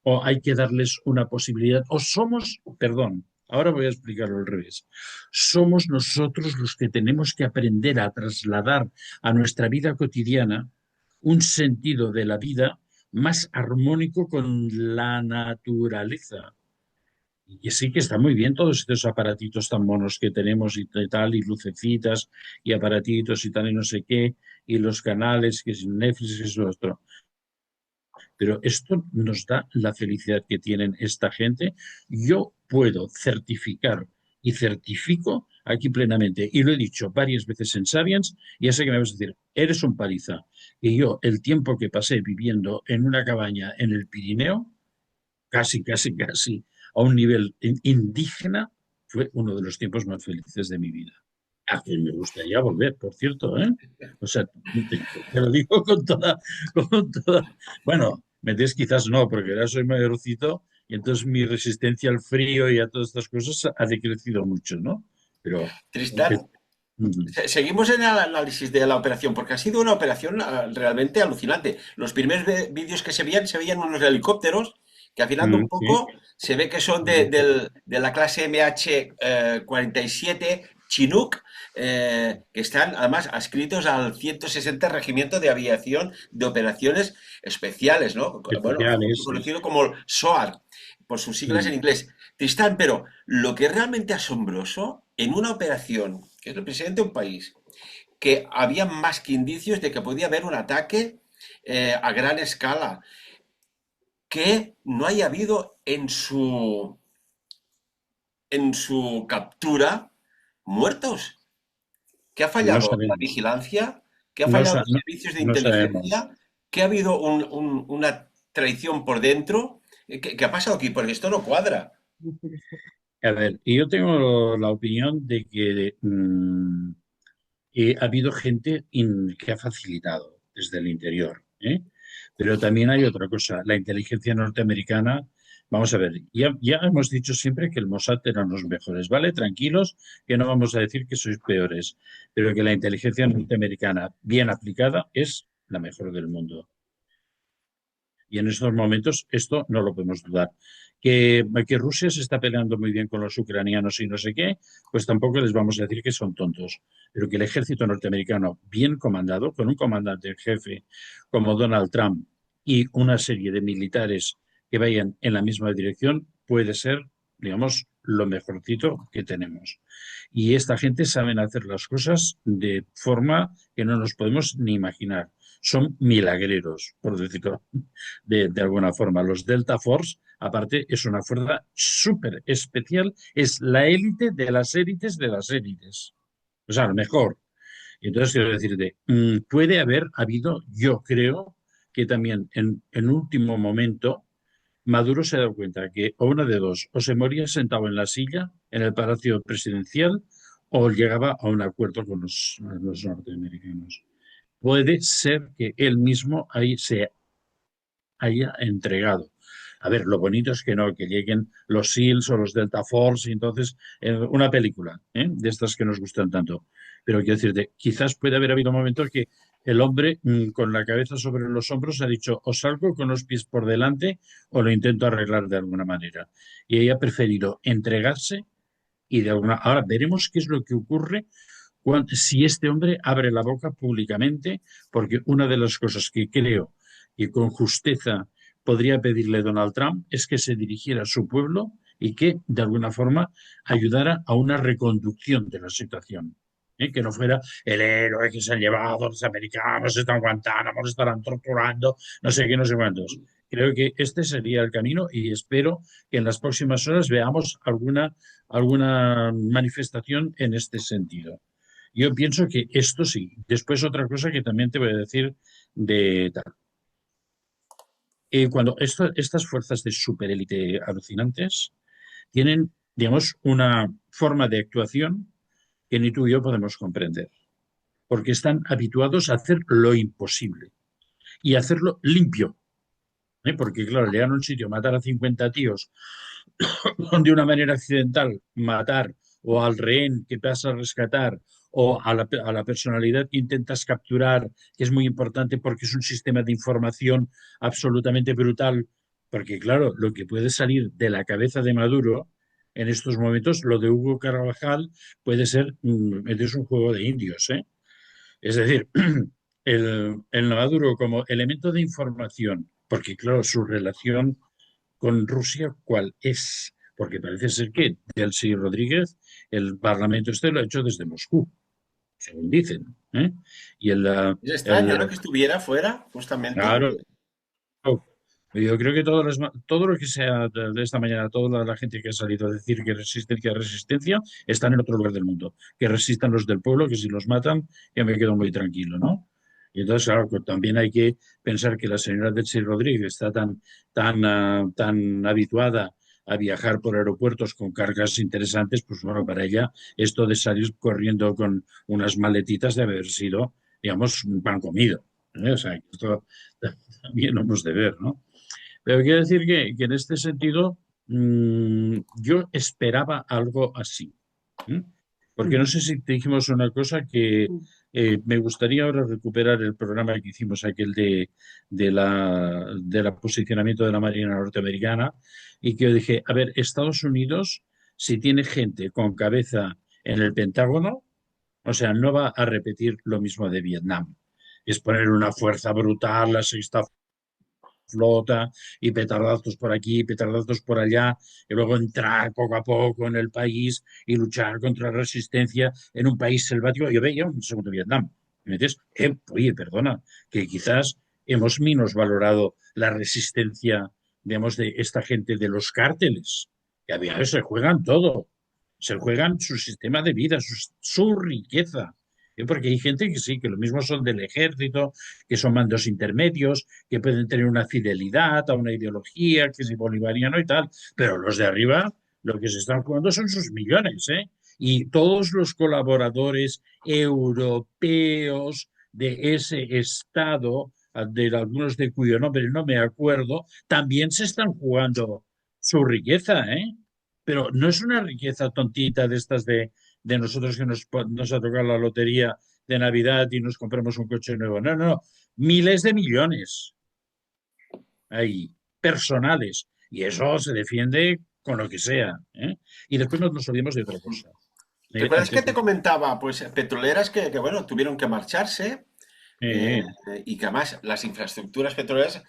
B: o hay que darles una posibilidad, o somos, perdón, ahora voy a explicarlo al revés, somos nosotros los que tenemos que aprender a trasladar a nuestra vida cotidiana un sentido de la vida más armónico con la naturaleza. Y sí que está muy bien todos estos aparatitos tan monos que tenemos y tal, y lucecitas y aparatitos y tal y no sé qué, y los canales, que es Netflix, que es lo otro. Pero esto nos da la felicidad que tienen esta gente. Yo puedo certificar y certifico aquí plenamente, y lo he dicho varias veces en Sapiens, y ya sé que me vas a decir, eres un paliza. Y yo, el tiempo que pasé viviendo en una cabaña en el Pirineo, casi, a un nivel indígena, fue uno de los tiempos más felices de mi vida. A quien me gustaría volver, por cierto, ¿eh? O sea, te lo digo con toda. Bueno, me des quizás no, porque ahora soy mayorcito y entonces mi resistencia al frío y a todas estas cosas ha decrecido mucho, ¿no? Pero,
A: Tristán,
B: mm,
A: seguimos en el análisis de la operación, porque ha sido una operación realmente alucinante. Los primeros vídeos que se veían unos helicópteros que afilando un
B: sí,
A: poco se ve que son
B: sí,
A: de la clase MH-47 Chinook, que están además adscritos al 160 Regimiento de Aviación de Operaciones Especiales, ¿no? Bueno,
B: especiales, sí.
A: conocido como SOAR, por sus siglas en
B: Mm.
A: inglés. Tristán, pero lo que es realmente asombroso en una operación, que es el presidente de un país, que había más que indicios de que podía haber un ataque a gran escala, que no haya habido en su captura muertos. ¿Qué ha
B: No
A: fallado? ¿La
B: sabemos,
A: vigilancia? ¿Qué ha
B: no,
A: fallado los servicios de
B: no sabemos.
A: inteligencia? ¿Que ha habido una traición por dentro? ¿Qué ha pasado aquí? Porque esto no cuadra.
B: A ver, y yo tengo la opinión de que ha habido gente que ha facilitado desde el interior, ¿eh? Pero también hay otra cosa. La inteligencia norteamericana Vamos a ver, ya hemos dicho siempre que el Mossad eran los mejores, ¿vale? Tranquilos, que no vamos a decir que sois peores, pero que la inteligencia norteamericana bien aplicada es la mejor del mundo. Y en estos momentos esto no lo podemos dudar. Que Rusia se está peleando muy bien con los ucranianos y no sé qué, pues tampoco les vamos a decir que son tontos. Pero que el ejército norteamericano, bien comandado, con un comandante en jefe como Donald Trump y una serie de militares que vayan en la misma dirección, puede ser, digamos, lo mejorcito que tenemos. Y esta gente saben hacer las cosas de forma que no nos podemos ni imaginar. Son milagreros, por decirlo de alguna forma. Los Delta Force, aparte, es una fuerza súper especial, es la élite de las élites de las élites. O sea, lo mejor. Entonces, quiero decirte, puede haber habido, yo creo, que también en último momento Maduro se ha dado cuenta que o una de dos, o se moría sentado en la silla en el Palacio Presidencial o llegaba a un acuerdo con los norteamericanos. Puede ser que él mismo ahí se haya entregado. A ver, lo bonito es que no, que lleguen los SEALs o los Delta Force y entonces una película de estas que nos gustan tanto. Pero quiero decirte, quizás puede haber habido un momento que el hombre con la cabeza sobre los hombros ha dicho o salgo con los pies por delante o lo intento arreglar de alguna manera. Y ella ha preferido entregarse y de alguna... Ahora veremos qué es lo que ocurre si este hombre abre la boca públicamente, porque una de las cosas que creo que con justeza podría pedirle Donald Trump es que se dirigiera a su pueblo y que, de alguna forma, ayudara a una reconducción de la situación. Que no fuera el héroe que se han llevado los americanos, están en Guantánamo, nos estarán torturando, no sé qué, no sé cuántos. Creo que este sería el camino y espero que en las próximas horas veamos alguna manifestación en este sentido. Yo pienso que esto sí. Después otra cosa que también te voy a decir de tal. Cuando estas fuerzas de superélite alucinantes tienen, digamos, una forma de actuación que ni tú y yo podemos comprender, porque están habituados a hacer lo imposible y hacerlo limpio. Porque, claro, llegar a un sitio, matar a 50 tíos de una manera accidental, matar o al rehén que vas a rescatar o a la personalidad que intentas capturar, que es muy importante porque es un sistema de información absolutamente brutal, porque claro, lo que puede salir de la cabeza de Maduro en estos momentos, lo de Hugo Carvajal puede ser, es un juego de indios, ¿eh? Es decir, el Maduro como elemento de información, porque claro, su relación con Rusia, ¿cuál es? Porque parece ser que Delcy Rodríguez, el Parlamento este lo ha hecho desde Moscú, según dicen. ¿Eh? Y
A: Es extraño, ¿no? Que estuviera fuera, justamente.
B: claro, yo creo que todo lo que sea de esta mañana, toda la gente que ha salido a decir que resistencia, resistencia, están en otro lugar del mundo. Que resistan los del pueblo, que si los matan, ya me quedo muy tranquilo, ¿no? Y entonces, claro, pues también hay que pensar que la señora Delcy Rodríguez está tan habituada a viajar por aeropuertos con cargas interesantes, pues bueno, para ella esto de salir corriendo con unas maletitas debe haber sido, digamos, un pan comido. ¿Eh? O sea, esto también lo hemos de ver, ¿no? Pero quiero decir que en este sentido yo esperaba algo así. ¿Eh? Porque no sé si te dijimos una cosa que me gustaría ahora recuperar el programa que hicimos, aquel de la posicionamiento de la Marina norteamericana, y que yo dije, a ver, Estados Unidos, si tiene gente con cabeza en el Pentágono, o sea, no va a repetir lo mismo de Vietnam. Es poner una fuerza brutal, la sexta flota y petardazos por aquí, petardazos por allá, y luego entrar poco a poco en el país y luchar contra la resistencia en un país selvático. Yo veía un segundo Vietnam. ¿Me entiendes? Oye, perdona, que quizás hemos minusvalorado la resistencia, digamos, de esta gente de los cárteles, que a veces se juegan todo, se juegan su sistema de vida, su riqueza. Porque hay gente que sí, que lo mismo son del ejército, que son mandos intermedios, que pueden tener una fidelidad a una ideología, que es bolivariano y tal, pero los de arriba lo que se están jugando son sus millones, ¿eh? Y todos los colaboradores europeos de ese Estado, de algunos de cuyo nombre no me acuerdo, también se están jugando su riqueza, ¿eh? Pero no es una riqueza tontita de estas de nosotros que nos ha tocado la lotería de Navidad y nos compramos un coche nuevo. No, no, no. Miles de millones ahí, personales. Y eso se defiende con lo que sea, ¿eh? Y después nos olvidemos de otra cosa.
A: ¿Recuerdas que
B: Antes
A: te
B: de...
A: comentaba? Pues petroleras bueno, tuvieron que marcharse eh,
B: eh,
A: y que además las infraestructuras petroleras,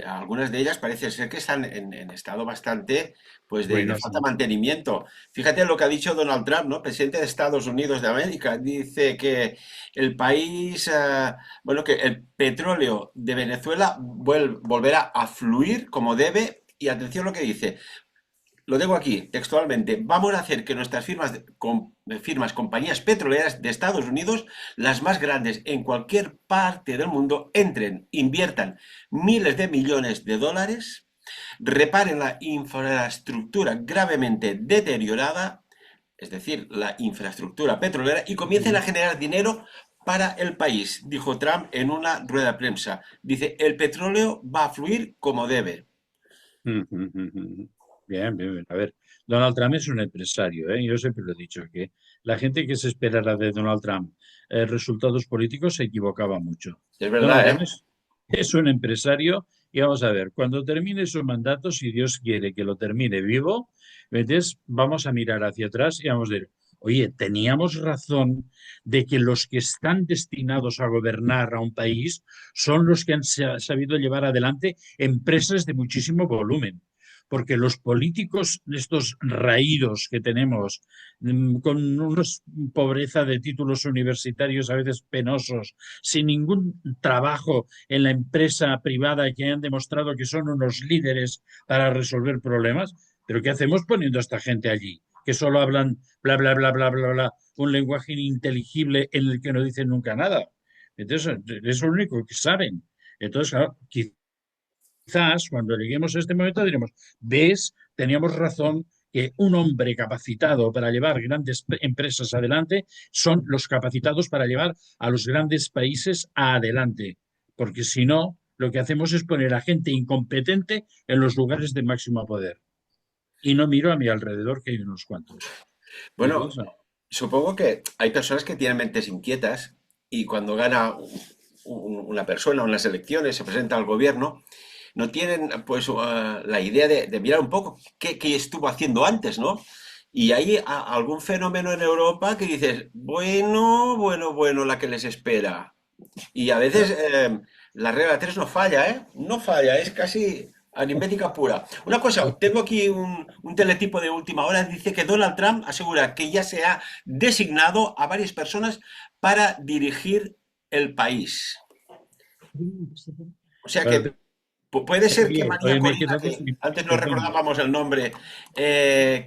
A: algunas de ellas parece ser que están en estado bastante, pues de falta de
B: ruinoso.
A: mantenimiento. Fíjate lo que ha dicho Donald Trump, ¿no? Presidente de Estados Unidos de América. Dice que el país, bueno, que el petróleo de Venezuela volverá a fluir como debe. Y atención lo que dice. Lo tengo aquí, textualmente. Vamos a hacer que nuestras firmas, compañías petroleras de Estados Unidos, las más grandes en cualquier parte del mundo, entren, inviertan miles de millones de dólares, reparen la infraestructura gravemente deteriorada, es decir, la infraestructura petrolera, y comiencen a generar dinero para el país, dijo Trump en una rueda de prensa. Dice, el petróleo va a fluir como debe.
B: Bien, bien, bien. A ver, Donald Trump es un empresario, ¿eh? Yo siempre lo he dicho, que la gente que se esperara de Donald Trump resultados políticos se equivocaba mucho.
A: Es
B: Donald
A: verdad,
B: Trump
A: ¿eh?
B: es un empresario y vamos a ver, cuando termine su mandato, si Dios quiere que lo termine vivo, entonces vamos a mirar hacia atrás y vamos a decir, oye, teníamos razón de que los que están destinados a gobernar a un país son los que han sabido llevar adelante empresas de muchísimo volumen, porque los políticos, estos raídos que tenemos, con una pobreza de títulos universitarios a veces penosos, sin ningún trabajo en la empresa privada, que han demostrado que son unos líderes para resolver problemas, pero ¿qué hacemos poniendo a esta gente allí? Que solo hablan bla, bla, bla, bla, bla, bla, un lenguaje ininteligible en el que no dicen nunca nada. Entonces, es lo único que saben. Entonces, claro, quizás cuando lleguemos a este momento diremos, ves, teníamos razón que un hombre capacitado para llevar grandes empresas adelante son los capacitados para llevar a los grandes países adelante. Porque si no, lo que hacemos es poner a gente incompetente en los lugares de máximo poder. Y no miro a mi alrededor, que hay unos cuantos.
A: Bueno,
B: Entonces,
A: supongo que hay personas que tienen mentes inquietas y cuando gana una persona unas elecciones, se presenta al gobierno, no tienen pues la idea de mirar un poco qué estuvo haciendo antes, ¿no? Y hay algún fenómeno en Europa que dices, bueno, bueno, bueno, la que les espera. Y a veces la regla 3 no falla, ¿eh? No falla, es casi aritmética pura. Una cosa, tengo aquí un teletipo de última hora, dice que Donald Trump asegura que ya se ha designado a varias personas para dirigir el país. O sea que puede ser que María
B: hoy me he
A: Corina,
B: quedado
A: que antes no
B: flipando.
A: recordábamos el nombre,
B: Sí,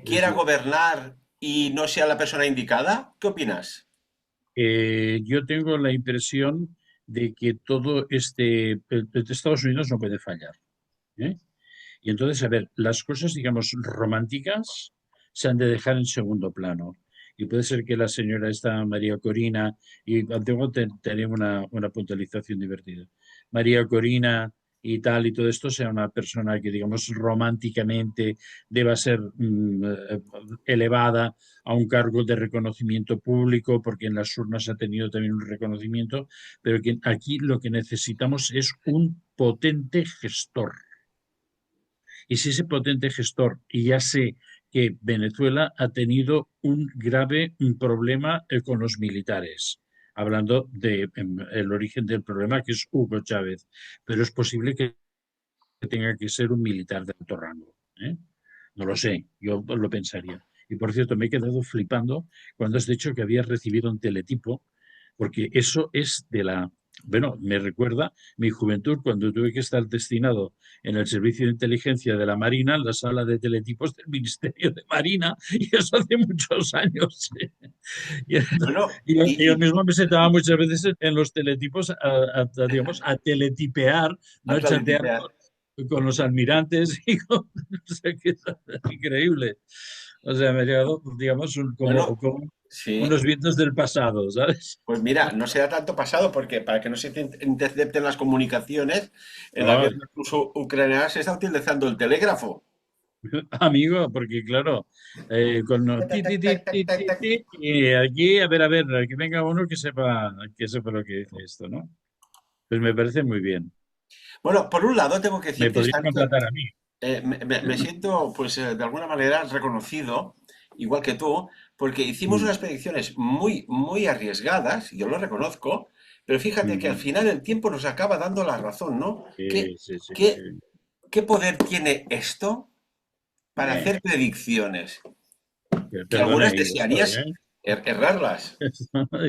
A: quiera
B: sí.
A: gobernar y no sea la persona indicada. ¿Qué opinas?
B: Yo tengo la impresión de que todo Estados Unidos no puede fallar, ¿eh? Y entonces, a ver, las cosas, digamos, románticas se han de dejar en segundo plano. Y puede ser que la señora esta, María Corina, y tengo tenía una puntualización divertida. María Corina y tal, y todo esto sea una persona que, digamos, románticamente deba ser elevada a un cargo de reconocimiento público, porque en las urnas ha tenido también un reconocimiento, pero que aquí lo que necesitamos es un potente gestor. Y si ese potente gestor, y ya sé que Venezuela ha tenido un grave problema con los militares, hablando del origen del problema, que es Hugo Chávez, pero es posible que tenga que ser un militar de alto rango, ¿eh? No lo sé, yo lo pensaría. Y por cierto, me he quedado flipando cuando has dicho que habías recibido un teletipo, porque eso es de la... Bueno, me recuerda mi juventud cuando tuve que estar destinado en el servicio de inteligencia de la Marina, en la sala de teletipos del Ministerio de Marina, y eso hace muchos años. Y,
A: Bueno,
B: y yo mismo me sentaba muchas veces en los teletipos digamos, a teletipear, no a
A: hasta de
B: chatear
A: tipear.
B: con los almirantes y con, o sea, que es increíble. O sea, me ha llegado, digamos,
A: Bueno,
B: como
A: sí.
B: unos vientos del pasado, ¿sabes?
A: Pues mira, no será tanto pasado porque para que no se intercepten las comunicaciones, en la
B: Ah,
A: guerra ruso-ucraniana se está utilizando el telégrafo.
B: amigo, porque claro, con
A: Tac, tac, tac, tac, tac, tac.
B: y aquí, a ver, que venga uno que sepa lo que dice esto, ¿no? Pues me parece muy bien.
A: Bueno, por un lado tengo que
B: Me
A: decirte,
B: podría contratar a mí.
A: me siento, pues, de alguna manera reconocido, igual que tú, porque hicimos
B: Mm,
A: unas predicciones muy, muy arriesgadas, yo lo reconozco, pero fíjate que al
B: ujú.
A: final el tiempo nos acaba dando la razón, ¿no?
B: Sí, sí, sí, sí.
A: ¿Qué, qué poder tiene esto para
B: Eh,
A: hacer predicciones? Que
B: perdona,
A: algunas
B: y esto,
A: desearías
B: ¿eh?
A: errarlas.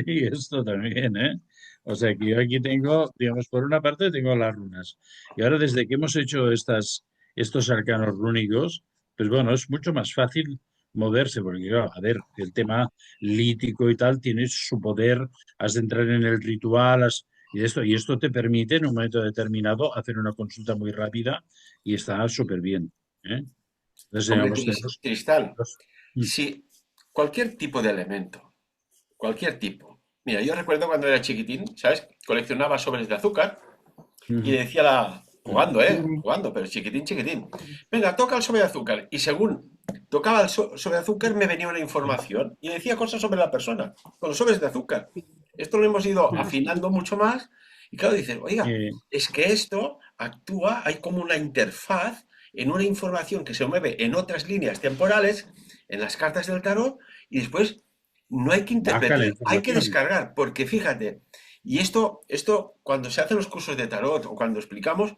B: Y esto también, ¿eh? O sea que yo aquí tengo, digamos, por una parte tengo las runas. Y ahora desde que hemos hecho estos arcanos rúnicos, pues bueno, es mucho más fácil moverse, porque claro, a ver, el tema lítico y tal tiene su poder, has de entrar en el ritual, y esto te permite en un momento determinado hacer una consulta muy rápida y está súper bien, ¿eh? Entonces,
A: Hombre,
B: digamos, tenemos
A: Cristal,
B: dos.
A: si cualquier tipo de elemento, cualquier tipo. Mira, yo recuerdo cuando era chiquitín, ¿sabes? Coleccionaba sobres de azúcar y
B: Ujú,
A: le decía jugando,
B: ujú.
A: Jugando, pero chiquitín, chiquitín. Venga, toca el sobre de azúcar. Y según tocaba el sobre de azúcar, me venía una información y decía cosas sobre la persona, con los sobres de azúcar. Esto lo hemos ido afinando mucho más. Y claro, dices, oiga,
B: Eh,
A: es que esto actúa, hay como una interfaz en una información que se mueve en otras líneas temporales, en las cartas del tarot, y después no hay que
B: Baja
A: interpretar,
B: la
A: hay que
B: información.
A: descargar, porque fíjate, y esto cuando se hacen los cursos de tarot o cuando explicamos,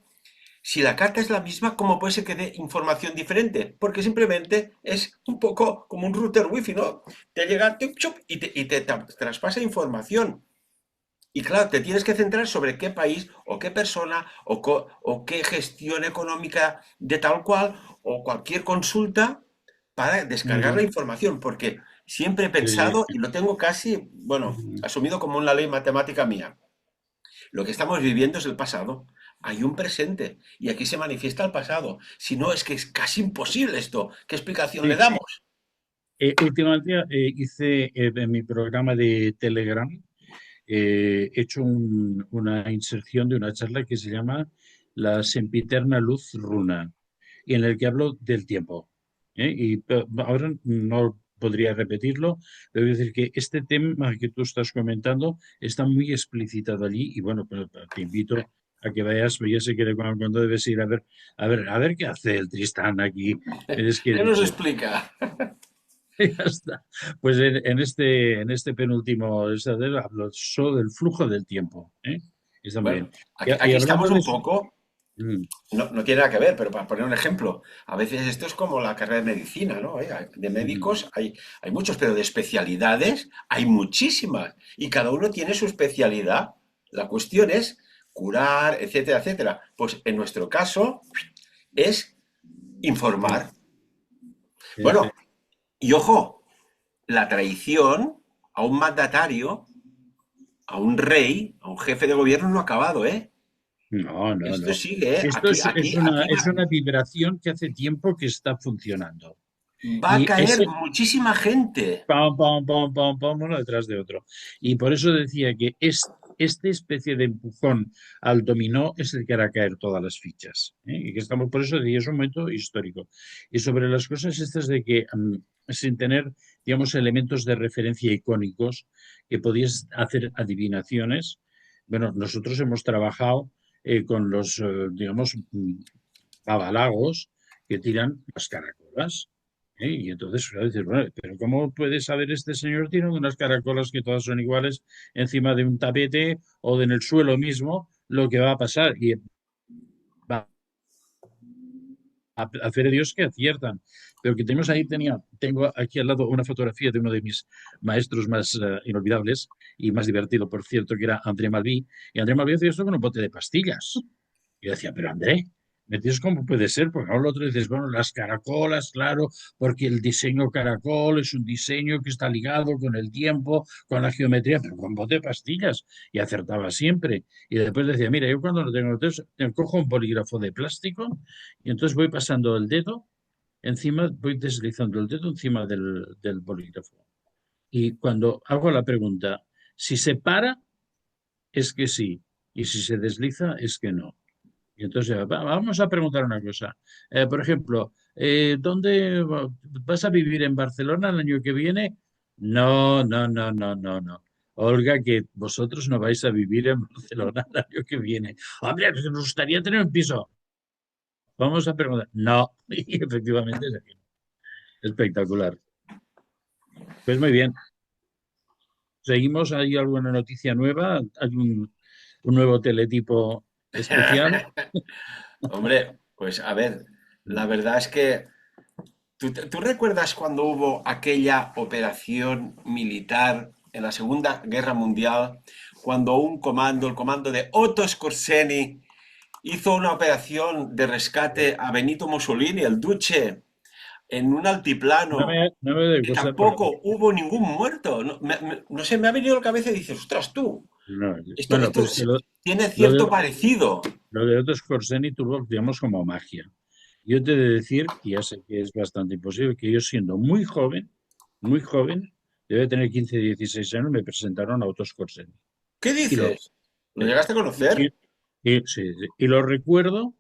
A: si la carta es la misma, ¿cómo puede ser que dé información diferente? Porque simplemente es un poco como un router wifi, ¿no? Te llega tup, chup, y te traspasa información. Y claro, te tienes que centrar sobre qué país o qué persona o qué gestión económica de tal cual o cualquier consulta para descargar la
B: Ujú.
A: información, porque siempre he
B: Sí, sí.
A: pensado y lo tengo casi, bueno,
B: Ujú.
A: asumido como una ley matemática mía. Lo que estamos viviendo es el pasado. Hay un presente y aquí se manifiesta el pasado. Si no, es que es casi imposible esto. ¿Qué explicación le
B: Sí.
A: damos?
B: Últimamente hice en mi programa de Telegram, he hecho una inserción de una charla que se llama La sempiterna luz runa, y en el que hablo del tiempo. Ahora no podría repetirlo, pero quiero decir que este tema que tú estás comentando está muy explicitado allí y bueno, pues, te invito a que vayas, pues ya sé que cuando debes ir a ver qué hace el Tristán aquí. Es que
A: ¿Qué nos explica?
B: ya está. Pues en este penúltimo hablo solo del flujo del tiempo, ¿eh? Está muy bien.
A: Bueno, aquí
B: Y
A: estamos
B: hablando de
A: un
B: eso,
A: poco,
B: mm,
A: no, no tiene nada que ver, pero para poner un ejemplo, a veces esto es como la carrera de medicina, ¿no? Oiga, de
B: mm,
A: médicos hay muchos, pero de especialidades hay muchísimas y cada uno tiene su especialidad. La cuestión es curar, etcétera, etcétera. Pues en nuestro caso es
B: sí,
A: informar.
B: sí, sí.
A: Bueno, y ojo, la traición a un mandatario, a un rey, a un jefe de gobierno no ha acabado, ¿eh?
B: No, no,
A: Esto
B: no.
A: sigue, ¿eh?
B: Esto es una vibración que hace tiempo que está funcionando.
A: Va a
B: Y
A: caer
B: ese
A: muchísima gente.
B: pam, pam, pam, pam, pam, uno detrás de otro. Y por eso decía que esta especie de empujón al dominó es el que hará caer todas las fichas. ¿Eh? Y que estamos, por eso decía, es un momento histórico. Y sobre las cosas estas de que, sin tener, digamos, elementos de referencia icónicos, que podías hacer adivinaciones, bueno, nosotros hemos trabajado con los, digamos, babalagos que tiran las caracolas. Y entonces, claro, dices, bueno, pero ¿cómo puede saber este señor tirando unas caracolas que todas son iguales encima de un tapete o en el suelo mismo lo que va a pasar? Y va a hacer Dios que aciertan. Pero que tenemos ahí, tengo aquí al lado una fotografía de uno de mis maestros más inolvidables y más divertido, por cierto, que era André Malví. Y André Malví hacía esto con un bote de pastillas. Y yo decía, pero André, ¿me entiendes cómo puede ser? Porque ahora lo otro dices, bueno, las caracolas, claro, porque el diseño caracol es un diseño que está ligado con el tiempo, con la geometría, pero con bote de pastillas. Y acertaba siempre. Y después decía, mira, yo cuando no tengo entonces, cojo un bolígrafo de plástico y entonces voy pasando el dedo encima, voy deslizando el dedo encima del bolígrafo. Y cuando hago la pregunta, si se para, es que sí. Y si se desliza, es que no. Y entonces, vamos a preguntar una cosa. Por ejemplo, ¿dónde vas a vivir en Barcelona el año que viene? No, no, no, no, no, no. Olga, que vosotros no vais a vivir en Barcelona el año que viene. Hombre, pues nos gustaría tener un piso. Vamos a preguntar. No, y efectivamente es así. Espectacular. Pues muy bien. ¿Seguimos? ¿Hay alguna noticia nueva? ¿Hay un nuevo teletipo especial?
A: Hombre, pues a ver, la verdad es que ¿tú recuerdas cuando hubo aquella operación militar en la Segunda Guerra Mundial, cuando un comando, el comando de Otto Skorzeny, hizo una operación de rescate a Benito Mussolini, el Duce, en un altiplano,
B: No me doy
A: y
B: cosa, pero
A: tampoco hubo ningún muerto? No, no sé, me ha venido a la cabeza y dices, ostras, tú,
B: no.
A: esto,
B: Bueno,
A: esto
B: pues que
A: tiene
B: lo de,
A: cierto parecido.
B: lo de Otto Skorzeny tuvo, digamos, como magia. Yo te he de decir, y ya sé que es bastante imposible, que yo siendo muy joven, debe tener 15, 16 años, me presentaron a Otto Skorzeny.
A: ¿Qué
B: Y lo,
A: dices? ¿Lo
B: eh,
A: llegaste a
B: y,
A: conocer?
B: sí, sí. Y lo recuerdo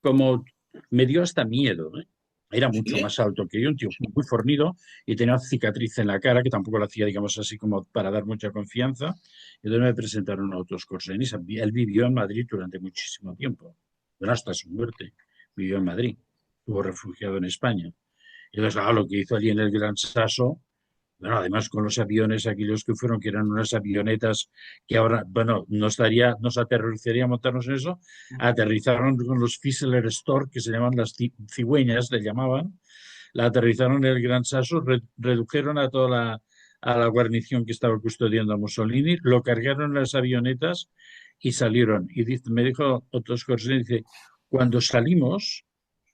B: como me dio hasta miedo, ¿eh? Era mucho
A: Sí.
B: más alto que yo, un tío muy fornido y tenía cicatriz en la cara, que tampoco lo hacía, digamos así, como para dar mucha confianza. Y entonces me presentaron a Otto Skorzeny. Él vivió en Madrid durante muchísimo tiempo, bueno, hasta su muerte. Vivió en Madrid, estuvo refugiado en España. Y entonces, claro, lo que hizo allí en el Gran Sasso, bueno, además con los aviones aquellos que fueron, que eran unas avionetas que ahora, bueno, nos aterrorizaría montarnos en eso, aterrizaron con los Fieseler Stork, que se llaman las cigüeñas, le llamaban, la aterrizaron en el Gran Sasso, redujeron a toda a la guarnición que estaba custodiando a Mussolini, lo cargaron en las avionetas y salieron. Y me dijo Otto Skorzeny, dice, cuando salimos,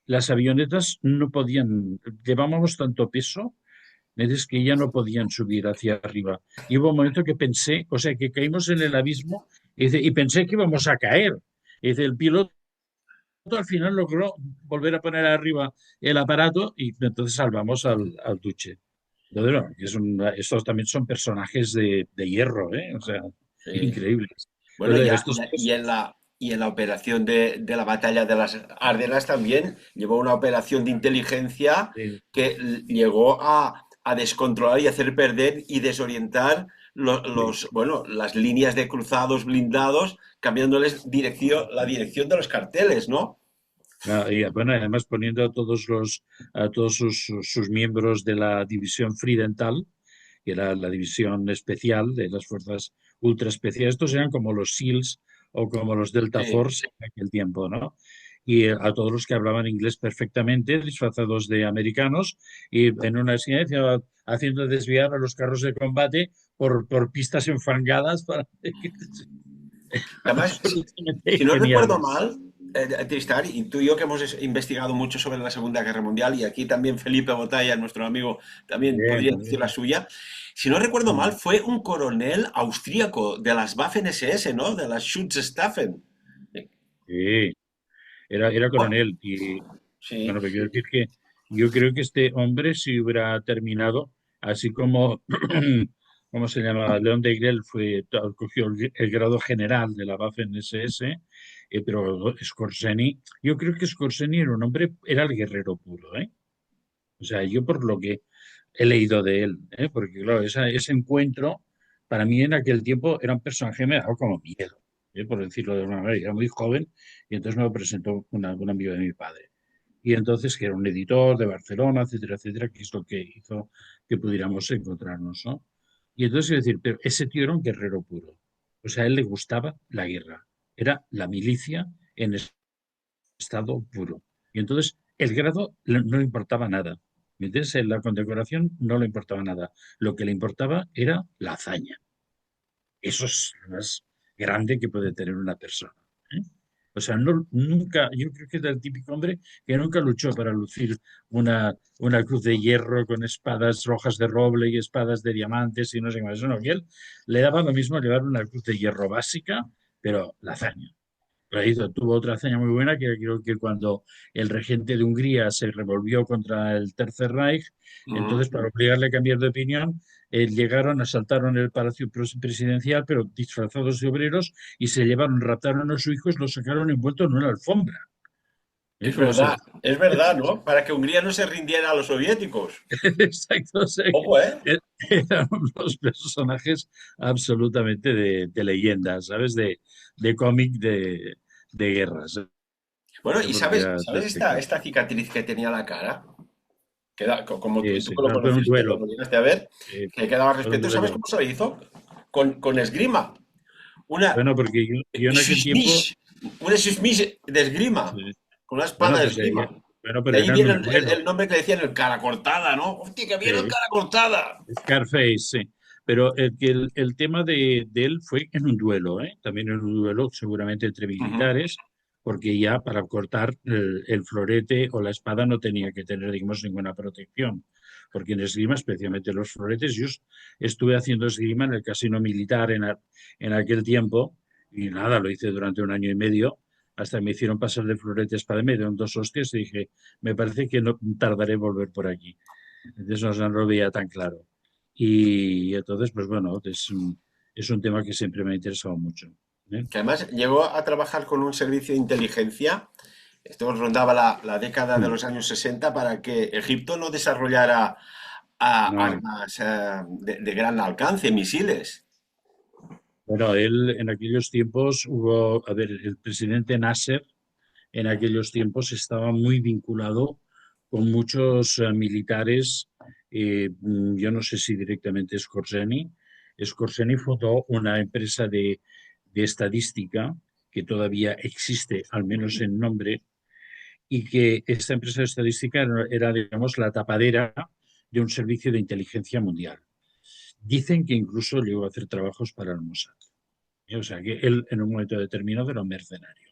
B: las avionetas no podían, llevábamos tanto peso, es que ya no podían subir hacia arriba. Y hubo un momento que pensé, o sea, que caímos en el abismo y pensé que íbamos a caer. Y dice, el piloto al final logró volver a poner arriba el aparato y entonces salvamos al Duce. Entonces, no, estos también son personajes de hierro, ¿eh? O sea,
A: Sí.
B: increíbles.
A: Bueno, ya,
B: Estos,
A: y en la operación de la batalla de las Ardenas también llevó una operación de inteligencia que llegó a descontrolar y hacer perder y desorientar bueno, las líneas de cruzados blindados, cambiándoles la dirección de los carteles, ¿no?
B: y, bueno, además poniendo a todos sus miembros de la división Friedenthal, que era la división especial de las fuerzas ultra especiales. Estos eran como los SEALs o como los Delta
A: Sí.
B: Force en aquel tiempo, ¿no? Y a todos los que hablaban inglés perfectamente, disfrazados de americanos, y en una esquina haciendo desviar a los carros de combate por pistas enfangadas para
A: Además, si
B: absolutamente
A: no recuerdo
B: geniales.
A: mal, Tristar, y tú y yo que hemos investigado mucho sobre la Segunda Guerra Mundial, y aquí también Felipe Botalla, nuestro amigo, también
B: También,
A: podría decir la
B: también.
A: suya, si no recuerdo mal, fue un coronel austríaco de las Waffen SS, ¿no? De las Schutzstaffen.
B: Sí, era
A: Oh,
B: coronel y
A: sí,
B: bueno, pero quiero decir que yo creo que este hombre si hubiera terminado, así como, ¿cómo se llama? León de Grel cogió el grado general de la Waffen-SS, pero Skorzeny, yo creo que Skorzeny era un hombre, era el guerrero puro, ¿eh? O sea, yo por lo que he leído de él, ¿eh? Porque claro, ese encuentro para mí en aquel tiempo era un personaje que me daba como miedo, por decirlo de alguna manera. Era muy joven y entonces me lo presentó un amigo de mi padre. Y entonces, que era un editor de Barcelona, etcétera, que es lo que hizo que pudiéramos encontrarnos, ¿no? Y entonces, es decir, pero ese tío era un guerrero puro. O sea, a él le gustaba la guerra. Era la milicia en estado puro. Y entonces, el grado no le importaba nada. ¿Me entiendes? La condecoración no le importaba nada. Lo que le importaba era la hazaña. Eso es lo más grande que puede tener una persona. ¿Eh? O sea, nunca, yo creo que es el típico hombre que nunca luchó para lucir una cruz de hierro con espadas rojas de roble y espadas de diamantes y no sé qué más. No, que él le daba lo mismo llevar una cruz de hierro básica, pero la hazaña. Tuvo otra hazaña muy buena, que creo que cuando el regente de Hungría se revolvió contra el Tercer Reich,
A: ujú.
B: entonces para obligarle a cambiar de opinión, llegaron, asaltaron el palacio presidencial, pero disfrazados de obreros, y se llevaron, raptaron a sus hijos, los sacaron envueltos en una alfombra. Como se.
A: es verdad, ¿no? Para que Hungría no se rindiera a los soviéticos.
B: Exacto, o sea que
A: Ojo, ¿eh?
B: eran unos personajes absolutamente de leyenda, ¿sabes? De cómic de guerras,
A: Bueno, y
B: porque
A: sabes,
B: era
A: ¿sabes
B: espectacular.
A: esta cicatriz que tenía la cara? Como tú, tú
B: Sí,
A: que lo
B: claro, fue un
A: conociste, lo
B: duelo,
A: llegaste a ver, que quedaba
B: fue un
A: respeto, ¿sabes
B: duelo.
A: cómo se lo hizo? Con esgrima. Una
B: Bueno, porque yo en aquel tiempo,
A: shishmish, una shishmish de esgrima,
B: sí,
A: con una
B: bueno,
A: espada de
B: pues
A: esgrima.
B: bueno,
A: De
B: pero
A: ahí
B: era en
A: viene
B: un duelo.
A: el nombre que le decían el cara cortada, ¿no? ¡Hostia, que viene el
B: Sí,
A: cara cortada!
B: Scarface, sí. Pero el tema de él fue en un duelo, ¿eh? También en un duelo, seguramente entre
A: Ujú.
B: militares, porque ya para cortar el florete o la espada no tenía que tener, digamos, ninguna protección. Porque en esgrima, especialmente los floretes, yo estuve haciendo esgrima en el casino militar en aquel tiempo, y nada, lo hice durante un año y medio, hasta que me hicieron pasar de florete a espada y me dieron dos hostias y dije, me parece que no tardaré en volver por aquí. Entonces no lo veía tan claro. Y entonces, pues bueno, es un tema que siempre me ha interesado mucho. ¿Eh?
A: Que además llegó a trabajar con un servicio de inteligencia. Esto rondaba la década de
B: Mm.
A: los años 60 para que Egipto no desarrollara
B: No.
A: armas de gran alcance, misiles.
B: Bueno, él en aquellos tiempos hubo, a ver, el presidente Nasser en aquellos tiempos estaba muy vinculado con muchos militares. Yo no sé si directamente Skorzeny. Skorzeny fundó una empresa de estadística que todavía existe, al menos en nombre, y que esta empresa de estadística era, digamos, la tapadera de un servicio de inteligencia mundial. Dicen que incluso llegó a hacer trabajos para el Mossad. O sea, que él en un momento determinado era un mercenario.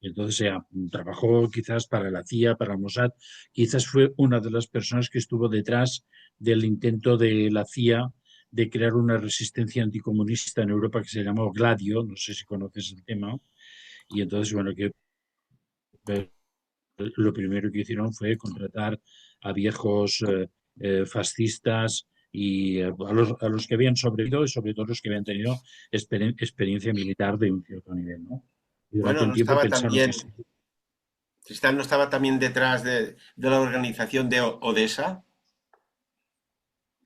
B: Y entonces trabajó quizás para la CIA, para el Mossad, quizás fue una de las personas que estuvo detrás del intento de la CIA de crear una resistencia anticomunista en Europa que se llamó Gladio, no sé si conoces el tema, y entonces, bueno, que lo primero que hicieron fue contratar a viejos fascistas y a los que habían sobrevivido y sobre todo los que habían tenido experiencia militar de un cierto nivel, ¿no? Y durante
A: Bueno,
B: un
A: no
B: tiempo
A: estaba
B: pensaron que
A: también,
B: sí.
A: Tristán no estaba también detrás de la organización de Odessa.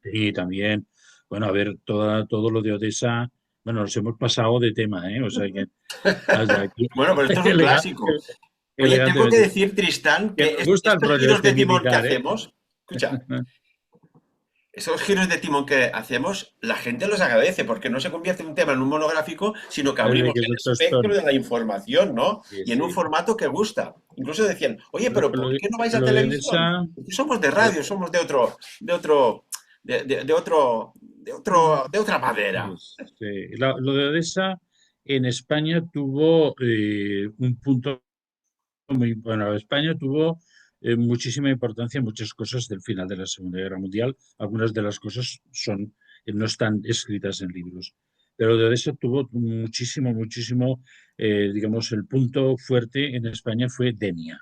B: Y también, bueno, a ver, todo lo de Odessa, bueno, nos hemos pasado de tema, ¿eh? O sea que hasta aquí,
A: Bueno, pero esto es un
B: elega-
A: clásico. Oye, tengo que
B: elegantemente.
A: decir, Tristán,
B: Que
A: que
B: nos gusta el
A: estos
B: rollo
A: giros
B: este
A: de timón que
B: militar, ¿eh?
A: hacemos, escucha, esos giros de timón que hacemos, la gente los agradece porque no se convierte un tema en un monográfico, sino que
B: Parece
A: abrimos
B: que es
A: el
B: el
A: espectro
B: tostón.
A: de la información, ¿no?
B: Sí,
A: Y en un
B: sí.
A: formato que gusta. Incluso decían, oye,
B: Lo,
A: pero ¿por
B: lo de,
A: qué no vais a
B: lo de
A: televisión?
B: Odessa,
A: Porque somos de
B: lo-
A: radio, somos de otra madera.
B: lo de Odessa en España tuvo un punto muy bueno. España tuvo muchísima importancia en muchas cosas del final de la Segunda Guerra Mundial. Algunas de las cosas no están escritas en libros. Pero de eso tuvo muchísimo, muchísimo, digamos, el punto fuerte en España fue Denia.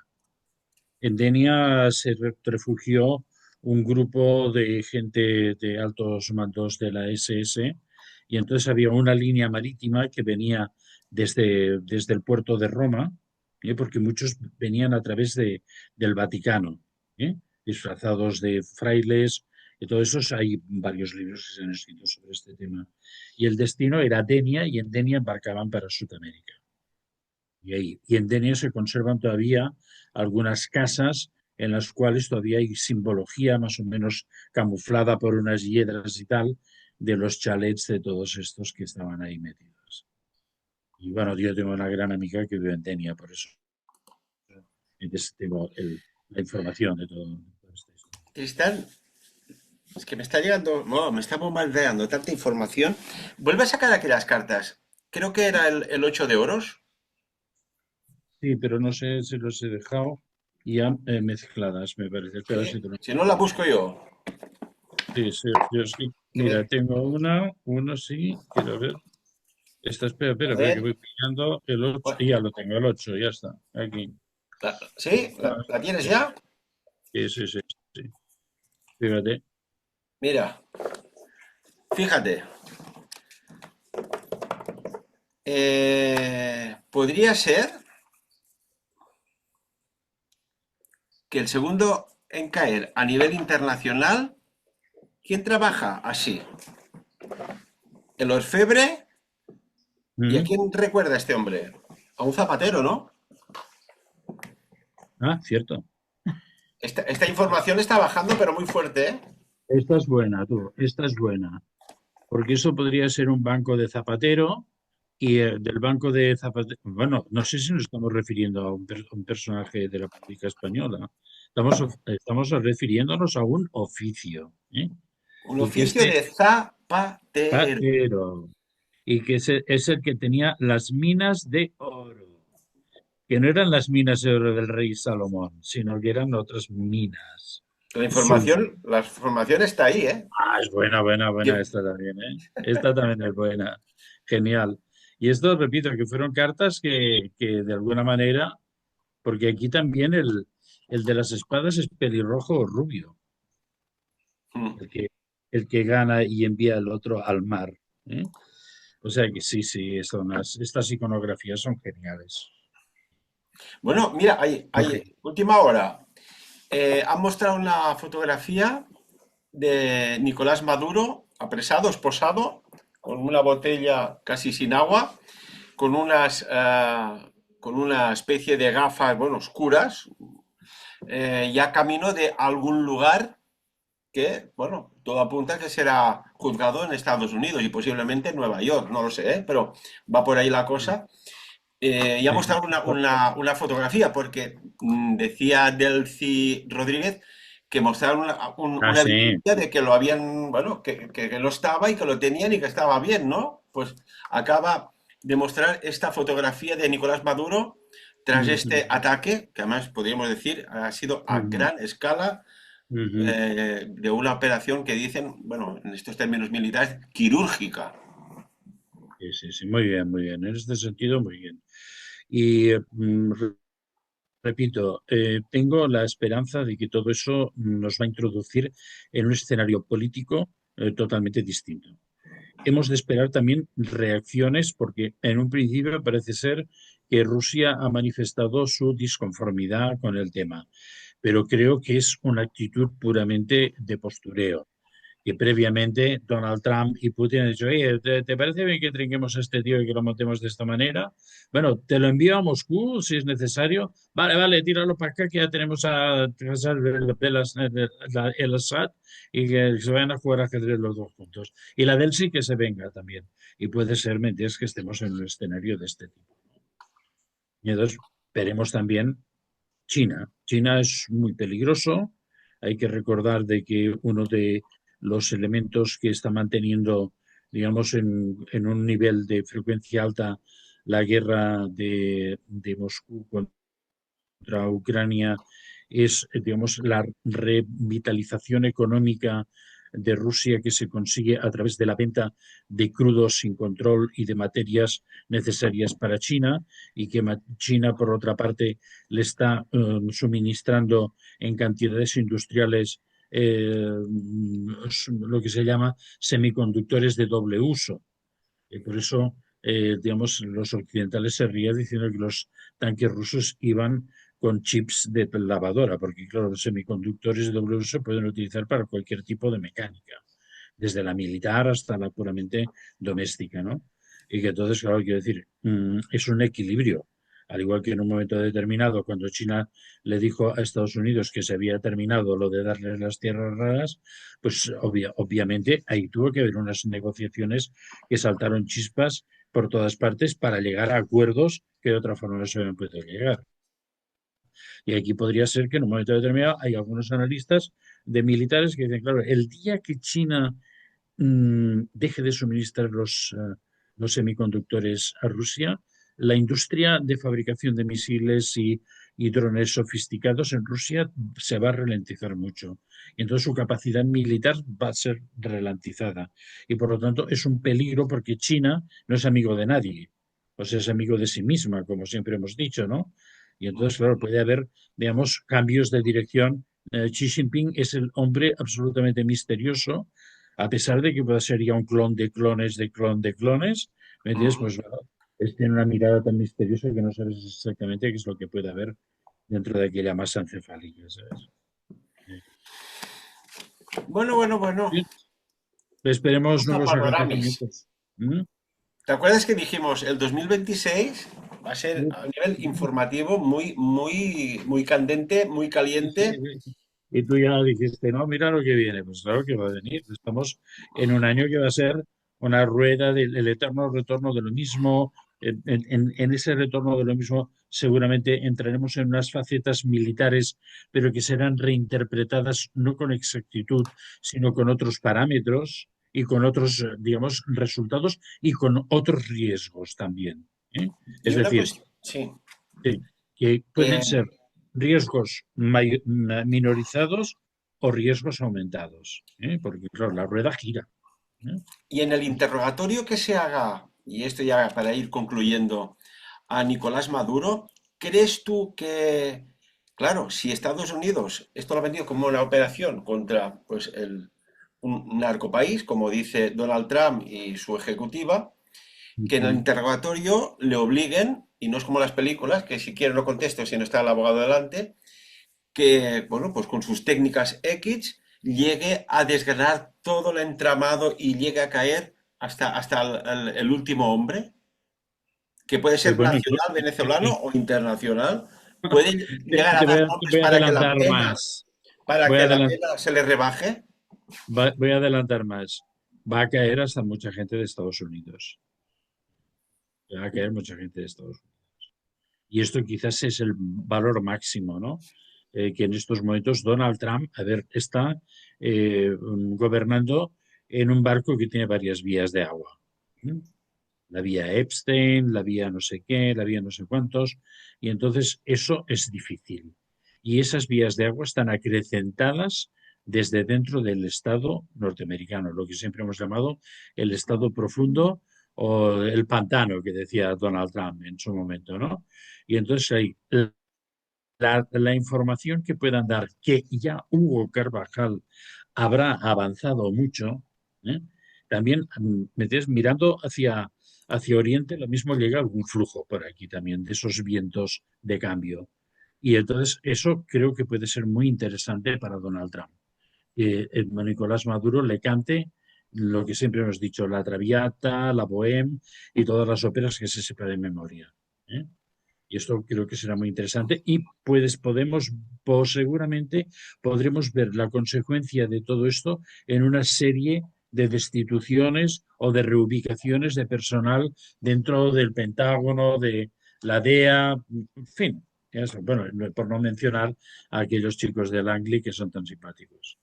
B: En Denia se refugió un grupo de gente de altos mandos de la SS y entonces había una línea marítima que venía desde el puerto de Roma, porque muchos venían a través del Vaticano, ¿eh? Disfrazados de frailes, y todo eso. Hay varios libros que se han escrito sobre este tema. Y el destino era Denia y en Denia embarcaban para Sudamérica. Y en Denia se conservan todavía algunas casas en las cuales todavía hay simbología más o menos camuflada por unas hiedras y tal de los chalets de todos estos que estaban ahí metidos. Y bueno, yo tengo una gran amiga que vive en Denia, por eso entonces tengo la información de todo esto.
A: Tristán, es que me está llegando, no, me está bombardeando tanta información. Vuelve a sacar aquellas cartas. Creo que era el 8 de oros.
B: Sí, pero no sé si los he dejado ya mezcladas, me parece. Espera,
A: Sí.
B: si te lo
A: Si no la busco yo.
B: Sí, sí, yo sí.
A: Que
B: Mira,
A: me-
B: tengo uno sí, quiero ver. Espera,
A: a
B: espera, que
A: ver.
B: voy pillando el 8. Ya lo tengo, el 8 ya está. Aquí.
A: ¿Sí?
B: Ah,
A: La tienes
B: sí,
A: ya?
B: sí, sí, sí, sí. Fíjate.
A: Mira, fíjate. Podría ser que el segundo en caer a nivel internacional, ¿quién trabaja así? El orfebre. ¿Y a
B: Mm.
A: quién recuerda este hombre? A un zapatero, ¿no?
B: Ah, cierto.
A: Esta información está bajando, pero muy fuerte, ¿eh?
B: Esta es buena, tú. Esta es buena. Porque eso podría ser un banco de Zapatero y del banco de Zapatero. Bueno, no sé si nos estamos refiriendo a un personaje de la política española. Estamos refiriéndonos a un oficio, ¿eh?
A: Un
B: Y que
A: oficio
B: este
A: de zapatero.
B: Zapatero, y que es el que tenía las minas de oro, que no eran las minas de oro del rey Salomón, sino que eran otras minas.
A: La información está ahí, ¿eh?
B: Ah, es buena, buena, buena
A: Diez-
B: esta también, ¿eh? Esta también es buena. Genial. Y esto, repito, que fueron cartas que de alguna manera, porque aquí también el de las espadas es pelirrojo o rubio,
A: Mm.
B: el que, el que gana y envía el otro al mar, ¿eh? O sea que sí, sí, estas iconografías son geniales.
A: Bueno, mira,
B: Son geniales.
A: última hora. Han mostrado una fotografía de Nicolás Maduro, apresado, esposado, con una botella casi sin agua, con con una especie de gafas, bueno, oscuras, ya camino de algún lugar que, bueno, todo apunta a que será juzgado en Estados Unidos y posiblemente en Nueva York, no lo sé, ¿eh? Pero va por ahí la cosa. Y ha
B: Sí.
A: mostrado una fotografía, porque decía Delcy Rodríguez que mostraron
B: Ah,
A: una
B: sí.
A: evidencia de que lo habían, bueno, que no estaba y que lo tenían y que estaba bien, ¿no? Pues acaba de mostrar esta fotografía de Nicolás Maduro tras
B: Ujú,
A: este ataque, que además podríamos decir ha sido a
B: ujú,
A: gran escala,
B: ujú.
A: de una operación que dicen, bueno, en estos términos militares, quirúrgica.
B: Sí, sí, sí, muy bien, muy bien. En este sentido, muy bien. Y repito, tengo la esperanza de que todo eso nos va a introducir en un escenario político totalmente distinto. Hemos de esperar también reacciones porque en un principio parece ser que Rusia ha manifestado su disconformidad con el tema, pero creo que es una actitud puramente de postureo, que previamente Donald Trump y Putin han dicho, oye, ¿te parece bien que trinquemos a este tío y que lo montemos de esta manera? Bueno, te lo envío a Moscú si es necesario. Vale, vale, tíralo para acá que ya tenemos a el Assad y que se vayan a jugar ajedrez los dos juntos. Y la del sí que se venga también. Y puede ser, ¿me entiendes?, que estemos en un escenario de este tipo. Y entonces veremos también China. China es muy peligroso. Hay que recordar de que uno de los elementos que está manteniendo, digamos, en un nivel de frecuencia alta la guerra de Moscú contra Ucrania es, digamos, la revitalización económica de Rusia que se consigue a través de la venta de crudos sin control y de materias necesarias para China y que China, por otra parte, le está suministrando en cantidades industriales lo que se llama semiconductores de doble uso. Y por eso, digamos, los occidentales se rían diciendo que los tanques rusos iban con chips de lavadora, porque claro, los semiconductores de doble uso se pueden utilizar para cualquier tipo de mecánica, desde la militar hasta la puramente doméstica, ¿no? Y que entonces, claro, quiero decir, es un equilibrio. Al igual que en un momento determinado, cuando China le dijo a Estados Unidos que se había terminado lo de darles las tierras raras, pues obviamente ahí tuvo que haber unas negociaciones que saltaron chispas por todas partes para llegar a acuerdos que de otra forma no se habían podido llegar. Y aquí podría ser que en un momento determinado hay algunos analistas de militares que dicen, claro, el día que China deje de suministrar los semiconductores a Rusia, la industria de fabricación de misiles y drones sofisticados en Rusia se va a ralentizar mucho. Y entonces su capacidad militar va a ser ralentizada. Y por lo tanto es un peligro porque China no es amigo de nadie. O sea, es amigo de sí misma, como siempre hemos dicho, ¿no? Y entonces, claro, puede haber, digamos, cambios de dirección. Xi Jinping es el hombre absolutamente misterioso a pesar de que pueda ser ya un clon de clones de clon de clones, ¿me entiendes?
A: Mm.
B: Pues bueno, tiene una mirada tan misteriosa que no sabes exactamente qué es lo que puede haber dentro de aquella masa encefálica, ¿sabes?
A: Bueno, bueno, bueno.
B: Bien, esperemos
A: Mucho
B: nuevos
A: panoramis.
B: acontecimientos. ¿Mm?
A: ¿Te acuerdas que dijimos el 2026 va a ser
B: Sí,
A: a nivel informativo muy, muy, muy candente, muy
B: sí, sí,
A: caliente?
B: sí. Y tú ya dijiste, no, mira lo que viene. Pues claro que va a venir. Estamos en un año que va a ser una rueda del el eterno retorno de lo mismo. En ese retorno de lo mismo seguramente entraremos en unas facetas militares, pero que serán reinterpretadas no con exactitud, sino con otros parámetros y con otros, digamos, resultados y con otros riesgos también. ¿Eh?
A: Y
B: Es
A: una
B: decir,
A: cuestión, sí.
B: sí, que pueden
A: eh,
B: ser riesgos minorizados o riesgos aumentados, ¿eh? Porque, claro, la rueda gira. ¿Eh?
A: y en el interrogatorio que se haga, y esto ya para ir concluyendo, a Nicolás Maduro, ¿crees tú que, claro, si Estados Unidos esto lo ha vendido como una operación contra pues, un narcopaís, como dice Donald Trump y su ejecutiva, que en el
B: Sí.
A: interrogatorio le obliguen, y no es como las películas, que si quiere no contesto si no está el abogado delante, que, bueno, pues con sus técnicas X llegue a desgranar todo el entramado y llegue a caer hasta el último hombre, que puede ser
B: Bueno,
A: nacional, venezolano
B: y-
A: o internacional, puede
B: te,
A: llegar a dar
B: te
A: nombres
B: voy a adelantar más.
A: para
B: Voy a
A: que la
B: adelantar,
A: pena se le rebaje.
B: voy a adelantar más. Va a caer hasta mucha gente de Estados Unidos. Va a caer mucha gente de Estados Unidos. Y esto quizás es el valor máximo, ¿no? Que en estos momentos Donald Trump, a ver, está gobernando en un barco que tiene varias vías de agua. ¿Mm? La vía Epstein, la vía no sé qué, la vía no sé cuántos, y entonces eso es difícil. Y esas vías de agua están acrecentadas desde dentro del Estado norteamericano, lo que siempre hemos llamado el Estado profundo o el pantano que decía Donald Trump en su momento, ¿no? Y entonces ahí la información que puedan dar que ya Hugo Carvajal habrá avanzado mucho, ¿eh? También mirando hacia Oriente, lo mismo llega algún flujo por aquí también, de esos vientos de cambio. Y entonces eso creo que puede ser muy interesante para Donald Trump. Que Nicolás Maduro le cante lo que siempre hemos dicho, la Traviata, la Bohème y todas las óperas que se sepa de memoria. ¿Eh? Y esto creo que será muy interesante y seguramente podremos ver la consecuencia de todo esto en una serie de destituciones o de reubicaciones de personal dentro del Pentágono, de la DEA, en fin. Eso, bueno, por no mencionar a aquellos chicos de Langley que son tan simpáticos.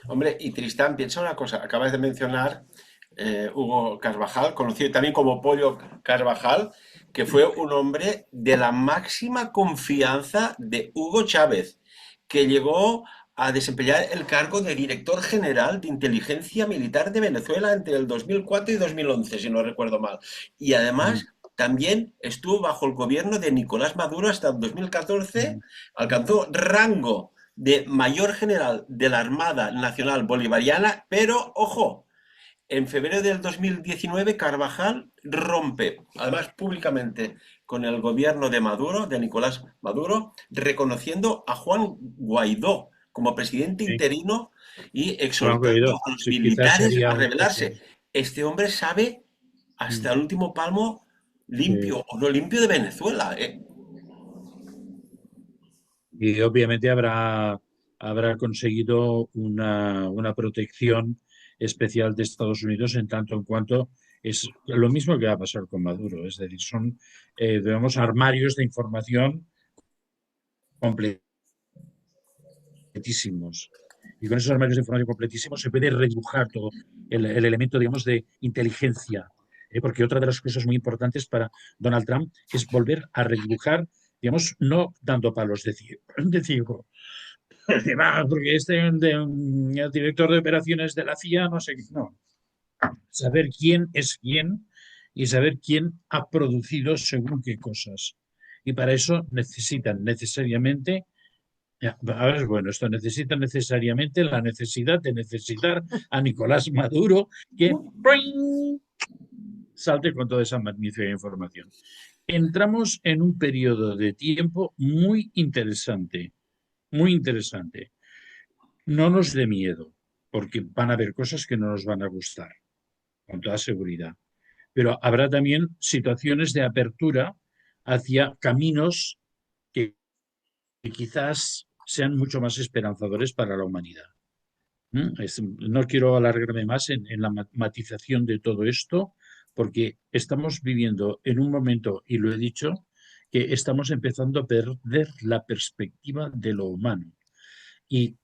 A: Hombre, y Tristán, piensa una cosa, acabas de mencionar Hugo Carvajal, conocido también como Pollo Carvajal, que fue un hombre de la máxima confianza de Hugo Chávez, que llegó a desempeñar el cargo de director general de inteligencia militar de Venezuela entre el 2004 y 2011, si no recuerdo mal. Y además también estuvo bajo el gobierno de Nicolás Maduro hasta el 2014, alcanzó rango de mayor general de la Armada Nacional Bolivariana, pero ojo, en febrero del 2019 Carvajal rompe, además públicamente, con el gobierno de Maduro, de Nicolás Maduro, reconociendo a Juan Guaidó como presidente
B: Sí,
A: interino y
B: lo han
A: exhortando
B: oído.
A: a los
B: Sí, quizás
A: militares
B: sería
A: a
B: eso.
A: rebelarse. Este hombre sabe hasta el último palmo
B: Sí.
A: limpio o no limpio de Venezuela.
B: Y obviamente habrá conseguido una protección especial de Estados Unidos en tanto en cuanto es lo mismo que va a pasar con Maduro. Es decir, son, digamos, armarios de información completísimos. Y con esos armarios de información completísimos se puede redibujar todo el elemento, digamos, de inteligencia. Porque otra de las cosas muy importantes para Donald Trump es volver a redibujar, digamos, no dando palos de ciego, porque el director de operaciones de la CIA, no sé, no. Saber quién es quién y saber quién ha producido según qué cosas. Y para eso necesitan necesariamente, a ver, bueno, esto necesita necesariamente la necesidad de necesitar a Nicolás Maduro que ¡pring! Salte con toda esa magnífica información. entramos en un periodo de tiempo muy interesante, muy interesante. No nos dé miedo, porque van a haber cosas que no nos van a gustar, con toda seguridad. Pero habrá también situaciones de apertura hacia caminos que quizás sean mucho más esperanzadores para la humanidad. No quiero alargarme más en la matización de todo esto, porque estamos viviendo en un momento, y lo he dicho, que estamos empezando a perder la perspectiva de lo humano. Y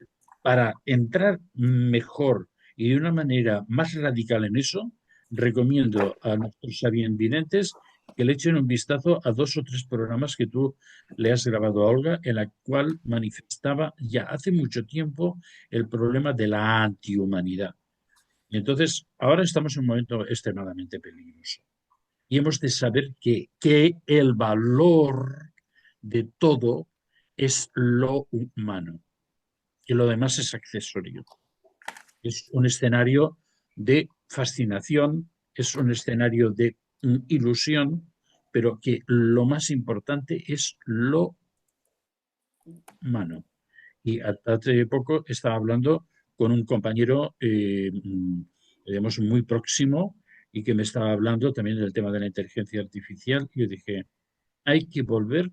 B: para entrar mejor y de una manera más radical en eso, recomiendo a nuestros videntes que le echen un vistazo a 2 o 3 programas que tú le has grabado a Olga, en la cual manifestaba ya hace mucho tiempo el problema de la antihumanidad. Y entonces, ahora estamos en un momento extremadamente peligroso. Y hemos de saber que el valor de todo es lo humano, que lo demás es accesorio. Es un escenario de fascinación, es un escenario de ilusión, pero que lo más importante es lo humano. Y hace poco estaba hablando con un compañero, digamos, muy próximo y que me estaba hablando también del tema de la inteligencia artificial. Y yo dije, hay que volver,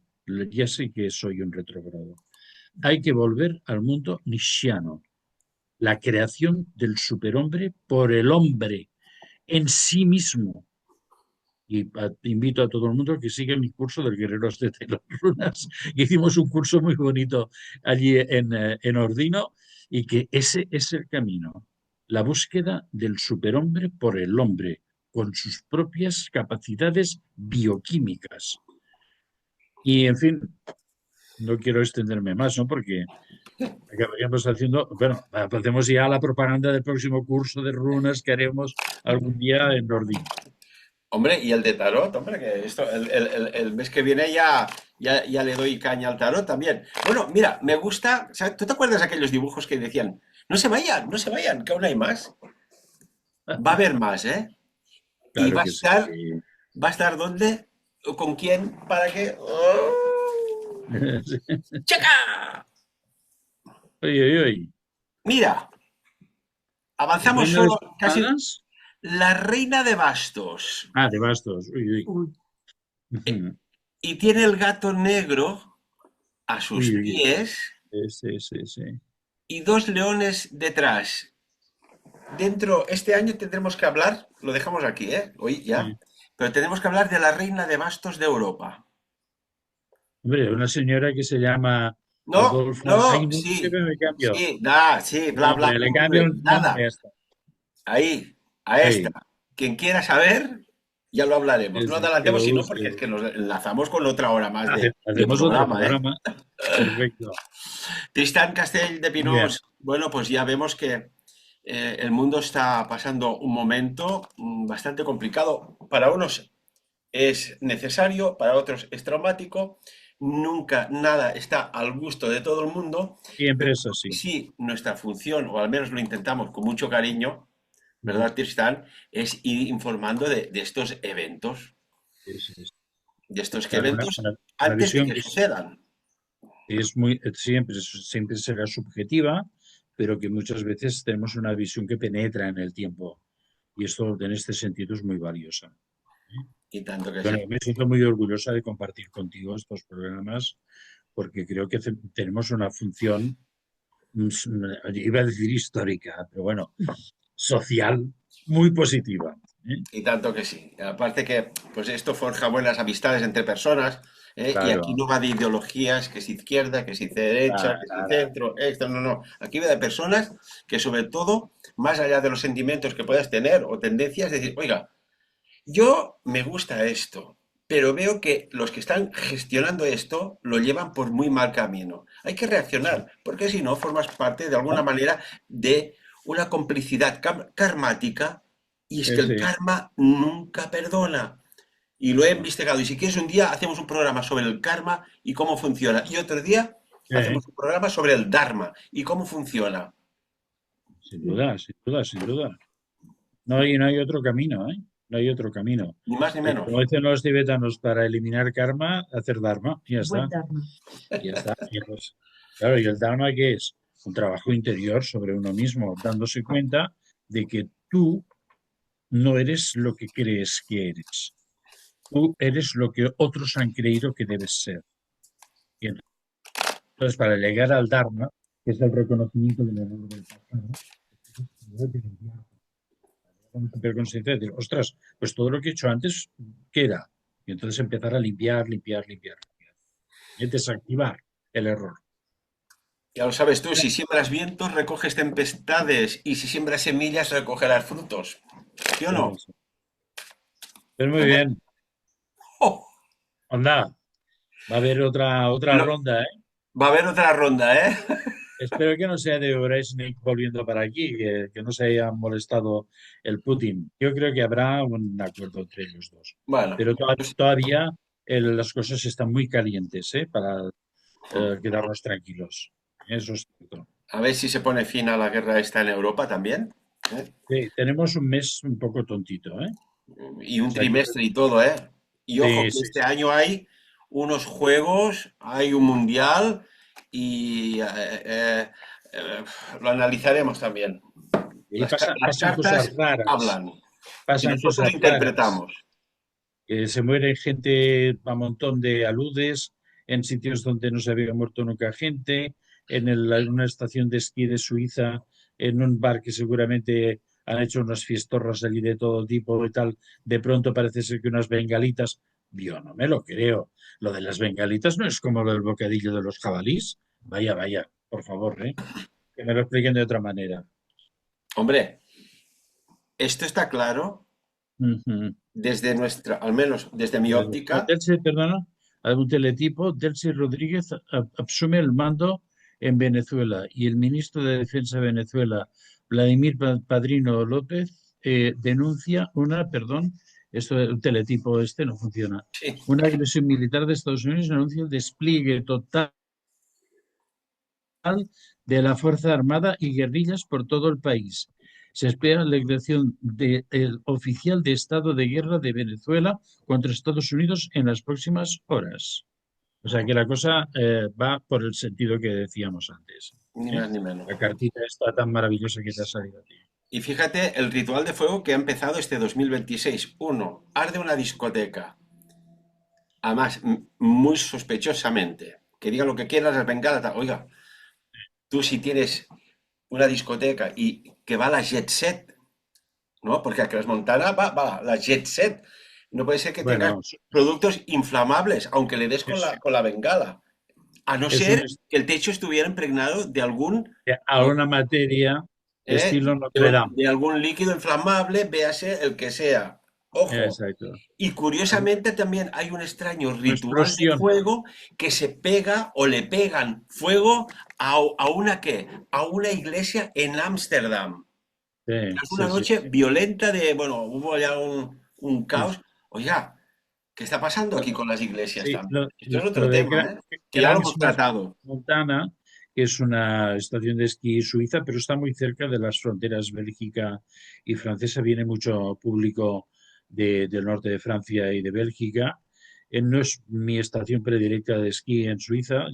B: ya sé que soy un retrógrado, hay que volver al mundo nietzscheano, la creación del superhombre por el hombre en sí mismo. Y invito a todo el mundo que siga mi curso del Guerreros de las Runas. Hicimos un curso muy bonito allí en Ordino y que ese es el camino, la búsqueda del superhombre por el hombre, con sus propias capacidades bioquímicas. Y, en fin, no quiero extenderme más, ¿no? Porque acabaríamos haciendo, bueno, hacemos ya la propaganda del próximo curso de runas que haremos algún día en Ordino.
A: Hombre, y el de tarot, hombre, que esto, el mes que viene ya le doy caña al tarot también. Bueno, mira, me gusta, ¿sabes? ¿Tú te acuerdas de aquellos dibujos que decían, no se vayan, no se vayan, que aún hay más? Va a haber más, ¿eh? ¿Y
B: Claro que sí.
A: va a estar dónde? ¿O con quién? ¿Para qué? ¡Oh! ¡Chaca!
B: Oye, oye, oye.
A: Mira, avanzamos
B: Reina de
A: solo casi
B: espadas.
A: la reina de bastos.
B: Ah, de bastos. Uy, uy. Ujú.
A: Y tiene el gato negro a sus
B: Uy, uy.
A: pies
B: Sí, sí, sí.
A: y dos leones detrás. Este año tendremos que hablar, lo dejamos aquí, ¿eh? Hoy ya,
B: Sí.
A: pero tenemos que hablar de la reina de bastos de Europa.
B: Hombre, una señora que se llama
A: No,
B: Adolfo. Ay,
A: no,
B: no, que
A: sí,
B: me cambio.
A: sí, da, sí,
B: El
A: bla, bla,
B: nombre, le cambio
A: nombre,
B: el nombre
A: nada.
B: a esta.
A: Ahí, a esta.
B: Ahí.
A: Quien quiera saber, ya lo hablaremos.
B: Sí,
A: No
B: sí, que
A: adelantemos,
B: lo
A: sino porque es
B: busque.
A: que nos enlazamos con otra hora más de
B: Hacemos otro
A: programa, ¿eh?
B: programa. Perfecto.
A: Tristán Castell de
B: Muy bien.
A: Pinós, bueno, pues ya vemos que el mundo está pasando un momento bastante complicado. Para unos es necesario, para otros es traumático. Nunca nada está al gusto de todo el mundo,
B: Siempre
A: pero
B: es así.
A: sí nuestra función, o al menos lo intentamos con mucho cariño, ¿verdad, Tristán? Es ir informando de estos eventos, de estos
B: Claro,
A: eventos
B: una
A: antes de
B: visión
A: que
B: que
A: sucedan.
B: es muy, siempre será subjetiva, pero que muchas veces tenemos una visión que penetra en el tiempo. Y esto en este sentido es muy valiosa. ¿Eh?
A: Y tanto que
B: Bueno,
A: sí.
B: me siento muy orgullosa de compartir contigo estos programas porque creo que tenemos una función, iba a decir histórica, pero bueno, social muy positiva. ¿Eh?
A: Y tanto que sí. Aparte que, pues esto forja buenas amistades entre personas, ¿eh? Y aquí
B: Claro,
A: no va de ideologías, que si izquierda, que si derecha,
B: nada,
A: que si
B: nada.
A: centro, esto, no, no. Aquí va de personas que sobre todo, más allá de los sentimientos que puedas tener o tendencias, decir, oiga, yo me gusta esto, pero veo que los que están gestionando esto lo llevan por muy mal camino. Hay que reaccionar, porque si no, formas parte de alguna
B: ¿No?
A: manera de una complicidad karmática, y es que el
B: Sí.
A: karma nunca perdona. Y lo he investigado. Y si quieres, un día hacemos un programa sobre el karma y cómo funciona. Y otro día
B: Eh,
A: hacemos un programa sobre el dharma y cómo funciona.
B: sin duda, sin duda, sin duda. No hay otro camino, ¿eh? no hay otro camino.
A: Ni más ni menos.
B: Como dicen los tibetanos, para eliminar karma, hacer dharma, y ya
C: Buen
B: está.
C: Dharma.
B: Y ya está. Y pues, claro, ¿y el Dharma qué es? Un trabajo interior sobre uno mismo, dándose cuenta de que tú no eres lo que crees que eres. Tú eres lo que otros han creído que debes ser. Y entonces, para llegar al Dharma, que es el reconocimiento del error del pasado, debes de limpiar con conciencia de decir, ostras, pues todo lo que he hecho antes, ¿qué era? Y entonces empezar a limpiar, limpiar, limpiar, limpiar. Y desactivar el error.
A: Ya lo sabes tú, si siembras vientos, recoges tempestades, y si siembras semillas, recogerás frutos. ¿Sí o
B: Claro,
A: no?
B: sí. Pues muy bien.
A: ¡Oh!
B: Anda, va a haber otra
A: Lo-
B: ronda, ¿eh?
A: Va a haber otra ronda, ¿eh?
B: Espero que no sea de Brezhnev volviendo para aquí, que no se haya molestado el Putin. Yo creo que habrá un acuerdo entre ellos dos.
A: Bueno,
B: Pero
A: pues,
B: todavía las cosas están muy calientes, ¿eh? Para quedarnos tranquilos. Eso es cierto.
A: a ver si se pone fin a la guerra esta en Europa también. ¿Eh?
B: Sí, tenemos un mes un poco tontito, ¿eh?
A: Y
B: O
A: un
B: sea que
A: trimestre y todo, ¿eh? Y ojo
B: sí,
A: que
B: sí,
A: este
B: sí.
A: año hay unos juegos, hay un mundial y lo analizaremos también.
B: Y
A: Las
B: pasan cosas
A: cartas
B: raras,
A: hablan y
B: pasan
A: nosotros
B: cosas raras.
A: interpretamos.
B: Se muere gente a montón de aludes en sitios donde no se había muerto nunca gente, en una estación de esquí de Suiza, en un bar que seguramente han hecho unas fiestorras allí de todo tipo y tal. De pronto parece ser que unas bengalitas. Yo no me lo creo. Lo de las bengalitas no es como lo del bocadillo de los jabalís. Vaya, vaya, por favor, ¿eh? Que me lo expliquen de otra manera.
A: Hombre, esto está claro
B: Ujú.
A: desde nuestra, al menos desde mi
B: No,
A: óptica.
B: Delcy, perdona, un teletipo, Delcy Rodríguez asume el mando en Venezuela y el ministro de Defensa de Venezuela, Vladimir Padrino López, denuncia esto el teletipo este no funciona,
A: Sí.
B: una agresión militar de Estados Unidos anuncia el despliegue total de la Fuerza Armada y guerrillas por todo el país. Se espera la declaración del oficial de estado de guerra de Venezuela contra Estados Unidos en las próximas horas. O sea que la cosa va por el sentido que decíamos antes.
A: Ni
B: ¿Eh?
A: más ni menos.
B: La cartita está tan maravillosa que te ha salido a ti.
A: Y fíjate el ritual de fuego que ha empezado este 2026. Uno, arde una discoteca. Además, muy sospechosamente. Que diga lo que quieras, las bengalas. Oiga, tú si tienes una discoteca y que va la jet set, ¿no? Porque a Crash Montana va la jet set. No puede ser que tengas
B: Bueno,
A: productos inflamables, aunque le des
B: es,
A: con la bengala. A no
B: es un,
A: ser que el techo estuviera impregnado de algún,
B: a una materia
A: ¿eh?
B: estilo Notre Dame.
A: De algún líquido inflamable, véase el que sea. Ojo.
B: Exacto.
A: Y curiosamente también hay un extraño
B: Una
A: ritual de
B: explosión.
A: fuego que se pega o le pegan fuego a una ¿qué? A una iglesia en Ámsterdam.
B: Sí,
A: Es una
B: sí, sí,
A: noche
B: sí.
A: violenta de, bueno, hubo ya un
B: Sí,
A: caos. Oiga, ¿qué está pasando aquí con las iglesias
B: sí,
A: también? Esto es
B: lo
A: otro
B: de
A: tema, ¿eh? Que ya lo hemos
B: Crans
A: tratado.
B: Montana, que es una estación de esquí suiza, pero está muy cerca de las fronteras Bélgica y francesa. Viene mucho público del norte de Francia y de Bélgica. No es mi estación predilecta de esquí en Suiza.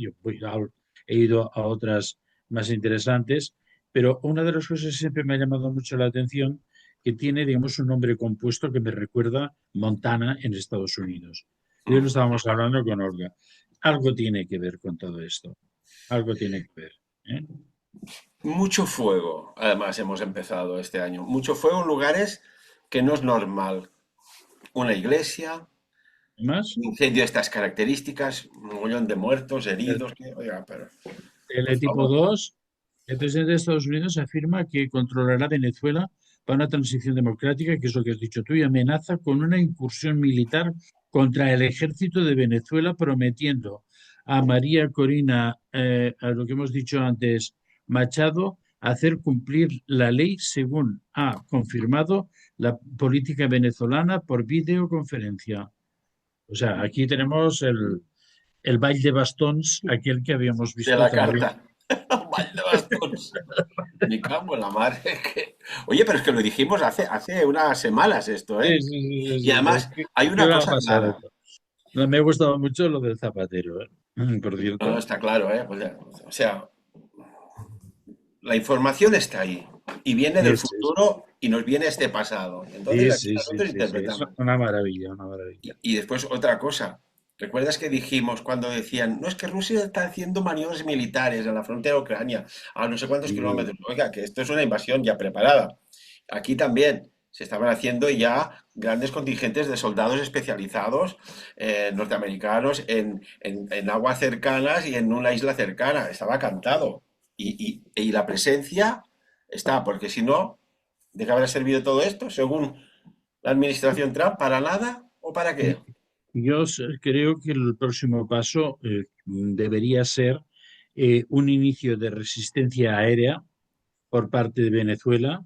B: He ido a otras más interesantes, pero una de las cosas que siempre me ha llamado mucho la atención que tiene, digamos, un nombre compuesto que me recuerda Montana en Estados Unidos. Y hoy lo estábamos hablando con Olga. Algo tiene que ver con todo esto. Algo tiene que ver. ¿Eh?
A: Mucho fuego, además, hemos empezado este año. Mucho fuego en lugares que no es normal. Una iglesia,
B: Además,
A: un incendio de estas características, un mogollón de muertos,
B: el
A: heridos. Oiga, pero, por
B: teletipo
A: favor.
B: 2, el presidente de Estados Unidos afirma que controlará Venezuela para una transición democrática, que es lo que has dicho tú, y amenaza con una incursión militar contra el ejército de Venezuela, prometiendo a María Corina, a lo que hemos dicho antes, Machado, hacer cumplir la ley según ha confirmado la política venezolana por videoconferencia. O sea, aquí tenemos el baile de bastons, aquel que habíamos
A: De
B: visto
A: la
B: también
A: carta. Un mal de bastons. Me cago en la madre. Oye, pero es que lo dijimos hace unas semanas esto, ¿eh?
B: Sí, sí, sí,
A: Y
B: sí, sí.
A: además hay
B: ¿Qué
A: una
B: va a
A: cosa
B: pasar
A: clara.
B: esto? No, me ha gustado mucho lo del zapatero, ¿eh? Por
A: No, no,
B: cierto.
A: está claro, ¿eh? O sea, la información está ahí y viene del
B: Sí, sí,
A: futuro y nos viene este pasado. Entonces
B: sí,
A: aquí
B: sí, sí,
A: nosotros
B: sí, sí. Es
A: interpretamos.
B: una maravilla, una maravilla.
A: Y después otra cosa. ¿Recuerdas que dijimos cuando decían, no es que Rusia está haciendo maniobras militares en la frontera de Ucrania a no sé cuántos
B: Sí,
A: kilómetros? Oiga, que esto es una invasión ya preparada. Aquí también se estaban haciendo ya grandes contingentes de soldados especializados norteamericanos en aguas cercanas y en una isla cercana. Estaba cantado. Y la presencia está, porque si no, ¿de qué habrá servido todo esto? Según la administración Trump, ¿para nada o para qué?
B: Creo que el próximo paso debería ser un inicio de resistencia aérea por parte de Venezuela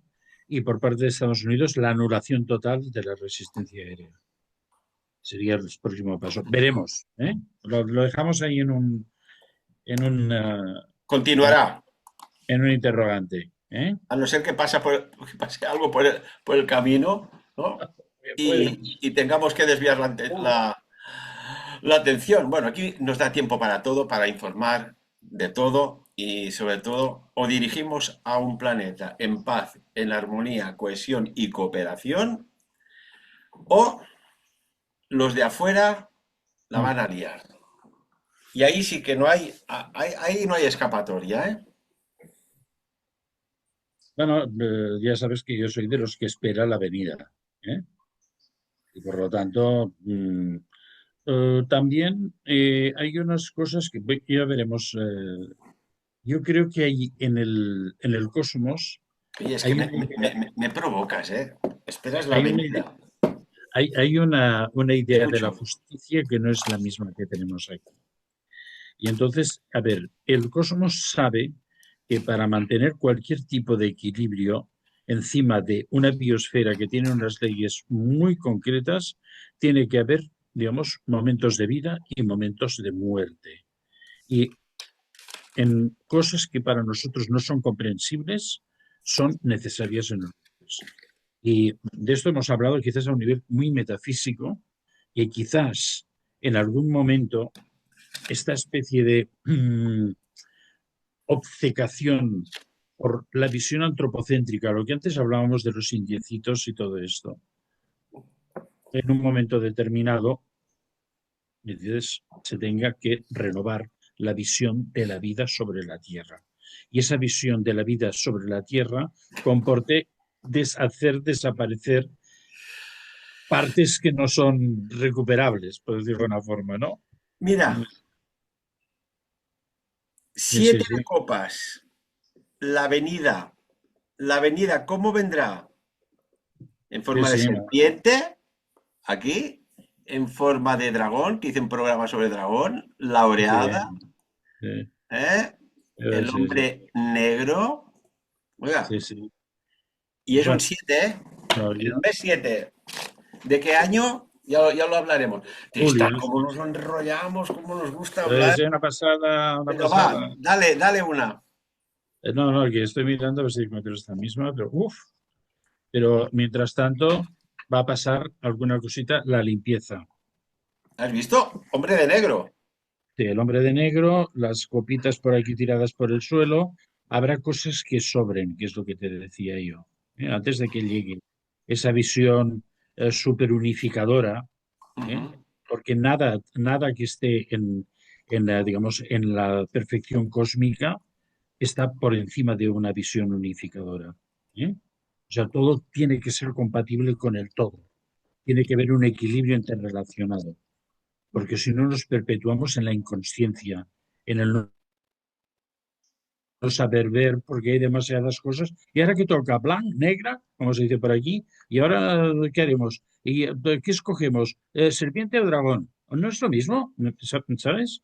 B: y por parte de Estados Unidos la anulación total de la resistencia aérea. Sería el próximo paso. Veremos, ¿eh? Lo dejamos ahí en,
A: Continuará,
B: en un interrogante, ¿eh?
A: a no ser que, que pase algo por el camino, ¿no?
B: Puede.
A: Y tengamos que desviar la atención. Bueno, aquí nos da tiempo para todo, para informar de todo y sobre todo o dirigimos a un planeta en paz, en armonía, cohesión y cooperación, o los de afuera la van a liar. Y ahí sí que no ahí no hay escapatoria, ¿eh?
B: Bueno, ya sabes que yo soy de los que espera la venida, ¿eh? Y por lo tanto, también hay unas cosas que ya veremos. Yo creo que hay en el cosmos
A: Oye, es que
B: hay una idea,
A: me provocas, ¿eh? Esperas la
B: hay una idea,
A: venida.
B: hay una
A: Te
B: idea de la
A: escucho.
B: justicia que no es la misma que tenemos aquí. Y entonces, a ver, el cosmos sabe que para mantener cualquier tipo de equilibrio encima de una biosfera que tiene unas leyes muy concretas, tiene que haber, digamos, momentos de vida y momentos de muerte. Y en cosas que para nosotros no son comprensibles, son necesarias en nosotros. Y de esto hemos hablado quizás a un nivel muy metafísico, y quizás en algún momento esta especie de obcecación por la visión antropocéntrica, lo que antes hablábamos de los indiecitos y todo esto, en un momento determinado, entonces, se tenga que renovar la visión de la vida sobre la Tierra. Y esa visión de la vida sobre la Tierra comporte hacer desaparecer partes que no son recuperables, por decirlo de una forma, ¿no?
A: Mira,
B: Sí, sí,
A: siete
B: sí.
A: de copas. La venida. La venida, ¿cómo vendrá? En
B: Sí,
A: forma de
B: sí,
A: serpiente, aquí, en forma de dragón, que hice un programa sobre dragón, la
B: sí,
A: oreada,
B: sí,
A: ¿eh? El
B: sí, sí,
A: hombre negro. Oiga,
B: sí, sí.
A: y es un
B: Bueno,
A: 7, ¿eh?
B: no,
A: El mes 7. ¿De qué año? Ya lo hablaremos. Trista,
B: Julio,
A: cómo nos enrollamos, cómo nos gusta hablar.
B: es una pasada, una
A: Venga, va,
B: pasada.
A: dale una.
B: No, no, que estoy mirando a ver si encuentro esta misma, pero uff. Pero mientras tanto, va a pasar alguna cosita, la limpieza.
A: ¿Has visto? Hombre de negro.
B: Sí, el hombre de negro, las copitas por aquí tiradas por el suelo, habrá cosas que sobren, que es lo que te decía yo, antes de que llegue esa visión súper unificadora, ¿eh?
A: Ujú.
B: Porque nada que esté digamos, en la perfección cósmica está por encima de una visión unificadora, ¿eh? O sea, todo tiene que ser compatible con el todo. Tiene que haber un equilibrio interrelacionado, porque si no nos perpetuamos en la inconsciencia, en el no saber ver, porque hay demasiadas cosas. Y ahora que toca blanc, negra, como se dice por aquí, y ahora ¿qué haremos? ¿Y qué escogemos? ¿Serpiente o dragón? ¿No es lo mismo? ¿Sabes?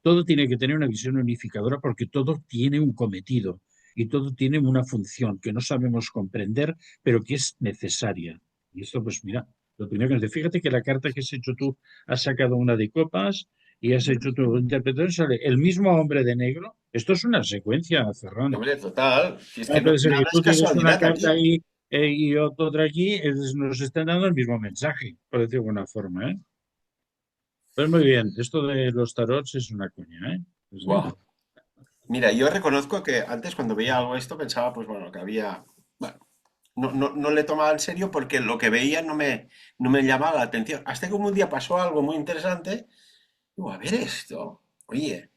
B: Todo tiene que tener una visión unificadora porque todo tiene un cometido y todo tiene una función que no sabemos comprender, pero que es necesaria. Y esto, pues mira, lo primero que nos dice, fíjate que la carta que has hecho tú has sacado una de copas y has hecho tu interpretación, sale el mismo hombre de negro, Esto es una secuencia, Ferran.
A: Hombre, total. Si es
B: No
A: que no,
B: puede ser que
A: nada es
B: tú tienes una
A: casualidad
B: carta
A: aquí.
B: ahí y otra aquí, nos están dando el mismo mensaje, por decirlo de alguna forma, ¿eh? Pues muy bien, esto de los tarots es una coña, ¿eh? Pues sí.
A: Buah. Mira, yo reconozco que antes cuando veía algo esto pensaba, pues bueno, que había... Bueno, no le tomaba en serio porque lo que veía no me llamaba la atención. Hasta que un día pasó algo muy interesante. Digo, a ver esto. Oye,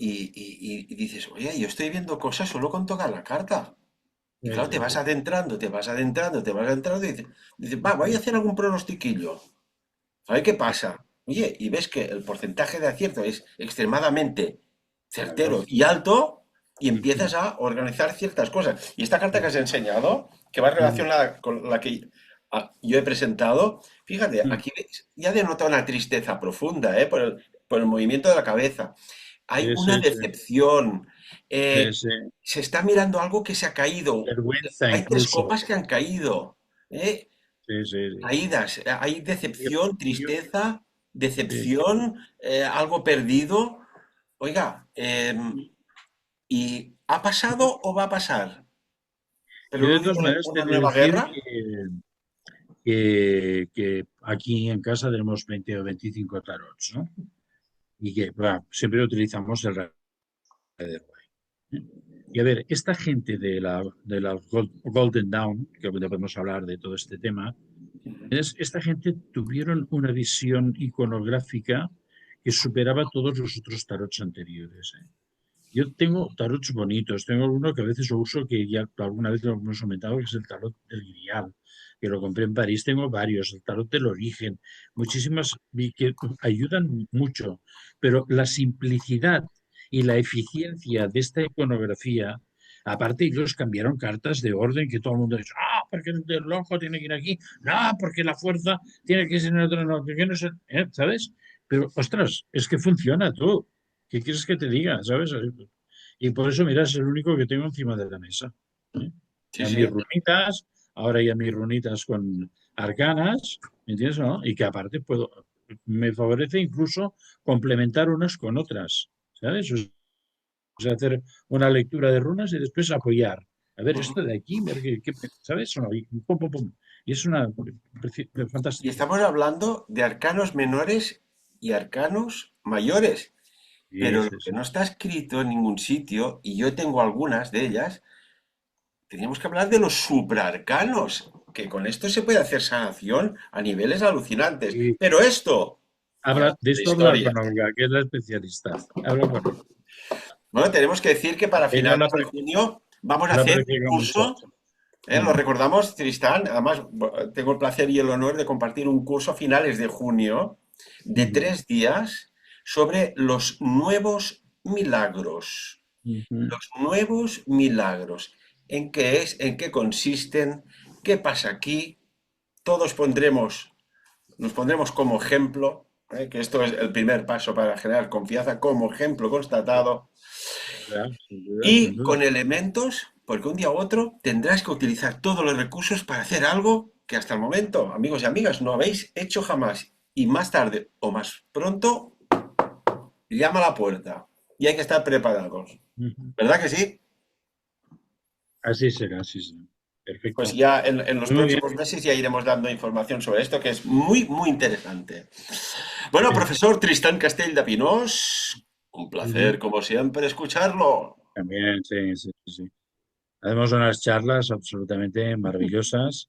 A: y dices, oye, yo estoy viendo cosas solo con tocar la carta. Y
B: Sí,
A: claro, te
B: sí,
A: vas
B: sí.
A: adentrando, te vas adentrando, te vas adentrando y dices, va, voy a hacer algún pronostiquillo. A ver qué pasa. Oye, y ves que el porcentaje de acierto es extremadamente certero
B: Claro.
A: y alto y
B: Ujú.
A: empiezas a organizar ciertas cosas. Y esta carta que has enseñado, que va
B: Mm,
A: relacionada con la que yo he presentado, fíjate,
B: mm.
A: aquí ya denota una tristeza profunda, ¿eh? Por el movimiento de la cabeza. Hay
B: Sí,
A: una
B: sí, sí.
A: decepción.
B: Sí,
A: eh,
B: sí.
A: Se está mirando algo que se ha caído.
B: Vergüenza
A: Hay tres
B: incluso.
A: copas que han caído. ¿Eh?
B: Sí, sí, sí.
A: Caídas, hay decepción,
B: Yo-
A: tristeza,
B: sí.
A: decepción, algo perdido. Oiga, ¿y ha pasado o va a pasar? ¿Pero
B: Yo
A: no
B: de
A: digo
B: todas maneras te
A: una
B: he de
A: nueva
B: decir
A: guerra?
B: que aquí en casa tenemos 20 o 25 tarots, ¿no? Y que siempre utilizamos el de Rey. Y a ver, esta gente de la Golden Dawn, que podemos hablar de todo este tema, esta gente tuvieron una visión iconográfica que superaba todos los otros tarots anteriores. ¿Eh? Yo tengo tarots bonitos, tengo uno que a veces uso, que ya alguna vez lo hemos comentado, que es el tarot del Grial, que lo compré en París. Tengo varios, el tarot del origen, muchísimas que ayudan mucho, pero la simplicidad y la eficiencia de esta iconografía, aparte ellos cambiaron cartas de orden que todo el mundo dice, porque el ojo tiene que ir aquí, no, porque la fuerza tiene que ser en otro, no, que no sé, ¿sabes? Pero, ostras, es que funciona tú. ¿Qué quieres que te diga? ¿Sabes? Y por eso, mira, es el único que tengo encima de la mesa. ¿Eh?
A: Sí,
B: A
A: sí.
B: mis runitas, ahora ya mis runitas con arcanas, ¿me entiendes? ¿No? Y que aparte me favorece incluso complementar unas con otras, ¿sabes? O sea, hacer una lectura de runas y después apoyar. A ver,
A: Ujú.
B: esto de aquí, ver ¿sabes? O no, y pum, pum, pum. Y es una
A: Y
B: fantástico.
A: estamos hablando de arcanos menores y arcanos mayores.
B: Sí,
A: Pero lo
B: sí,
A: que
B: sí.
A: no está escrito en ningún sitio, y yo tengo algunas de ellas, teníamos que hablar de los supraarcanos, que con esto se puede hacer sanación a niveles alucinantes.
B: Y
A: Pero esto, ya,
B: de
A: de
B: esto habla
A: historia.
B: con Olga, que es la especialista. Habla con ella.
A: Bueno, tenemos que decir que para
B: Ella
A: finales de junio vamos a
B: la
A: hacer un
B: practica mucho.
A: curso, lo
B: Mm,
A: recordamos, Tristán, además tengo el placer y el honor de compartir un curso a finales de junio de
B: ujú,
A: 3 días sobre los nuevos milagros.
B: ujú.
A: Los nuevos milagros. ¿En qué es? ¿En qué consisten? ¿Qué pasa aquí? Todos nos pondremos como ejemplo, que esto es el primer paso para generar confianza, como ejemplo constatado,
B: Sin duda, sin
A: y
B: duda.
A: con elementos, porque un día u otro tendrás que utilizar todos los recursos para hacer algo que hasta el momento, amigos y amigas, no habéis hecho jamás. Y más tarde o más pronto, llama a la puerta. Y hay que estar preparados.
B: Ujú.
A: ¿Verdad que sí?
B: Así será, así será.
A: Pues
B: Perfecto.
A: ya en los
B: Muy bien.
A: próximos meses ya iremos dando información sobre esto, que es muy, muy interesante. Bueno,
B: Sí.
A: profesor Tristán Castell de Pinós, un
B: Ujú.
A: placer, como siempre, escucharlo.
B: También, sí, sí, sí, sí. Hacemos unas charlas absolutamente maravillosas.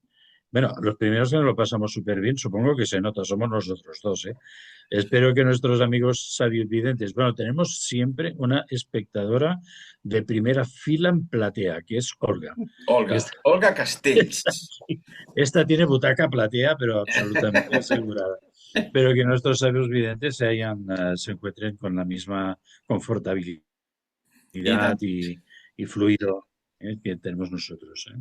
B: Bueno, los primeros que nos lo pasamos súper bien, supongo que se nota, somos nosotros dos, ¿eh? Espero que nuestros amigos videntes. Bueno, tenemos siempre una espectadora de primera fila en platea, que es Olga.
A: Olga,
B: Esta,
A: Olga
B: esta,
A: Castells.
B: esta tiene butaca platea, pero absolutamente asegurada. Pero que nuestros sabios videntes se encuentren con la misma confortabilidad
A: Y, tan-
B: y fluido que tenemos nosotros.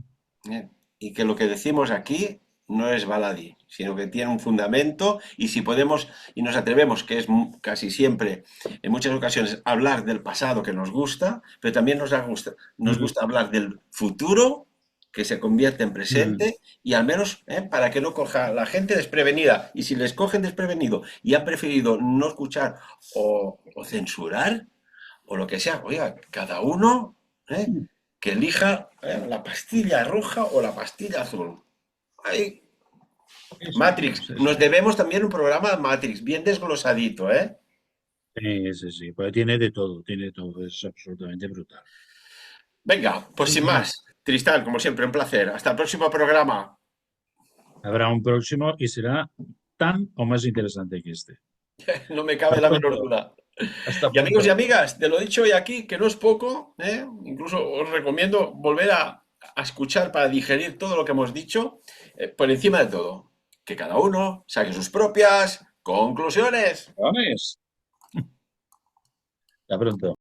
B: ¿Eh?
A: y que lo que decimos aquí no es baladí, sino que tiene un fundamento y si podemos y nos atrevemos, que es casi siempre, en muchas ocasiones, hablar del pasado que nos gusta, pero también nos
B: Mm,
A: gusta hablar del futuro que se convierte en
B: mm,
A: presente y al menos para que no coja la gente desprevenida. Y si les cogen desprevenido y han preferido no escuchar o censurar, o lo que sea. Oiga, cada uno que elija la pastilla roja o la pastilla azul. Ahí.
B: Eso
A: Matrix,
B: es, eso
A: nos
B: es.
A: debemos también un programa de Matrix, bien desglosadito, ¿eh?
B: Sí, sí, sí, porque tiene de todo, es absolutamente brutal.
A: Venga, pues sin
B: Bueno,
A: más, Tristán, como siempre, un placer. Hasta el próximo programa.
B: habrá un próximo y será tan o más interesante que este.
A: No me
B: Hasta
A: cabe la menor
B: pronto,
A: duda.
B: hasta
A: Y amigos y
B: pronto.
A: amigas, te lo he dicho hoy aquí, que no es poco, ¿eh? Incluso os recomiendo volver a escuchar para digerir todo lo que hemos dicho, por encima de todo, que cada uno saque sus propias conclusiones.
B: ¿Vamos? Hasta pronto.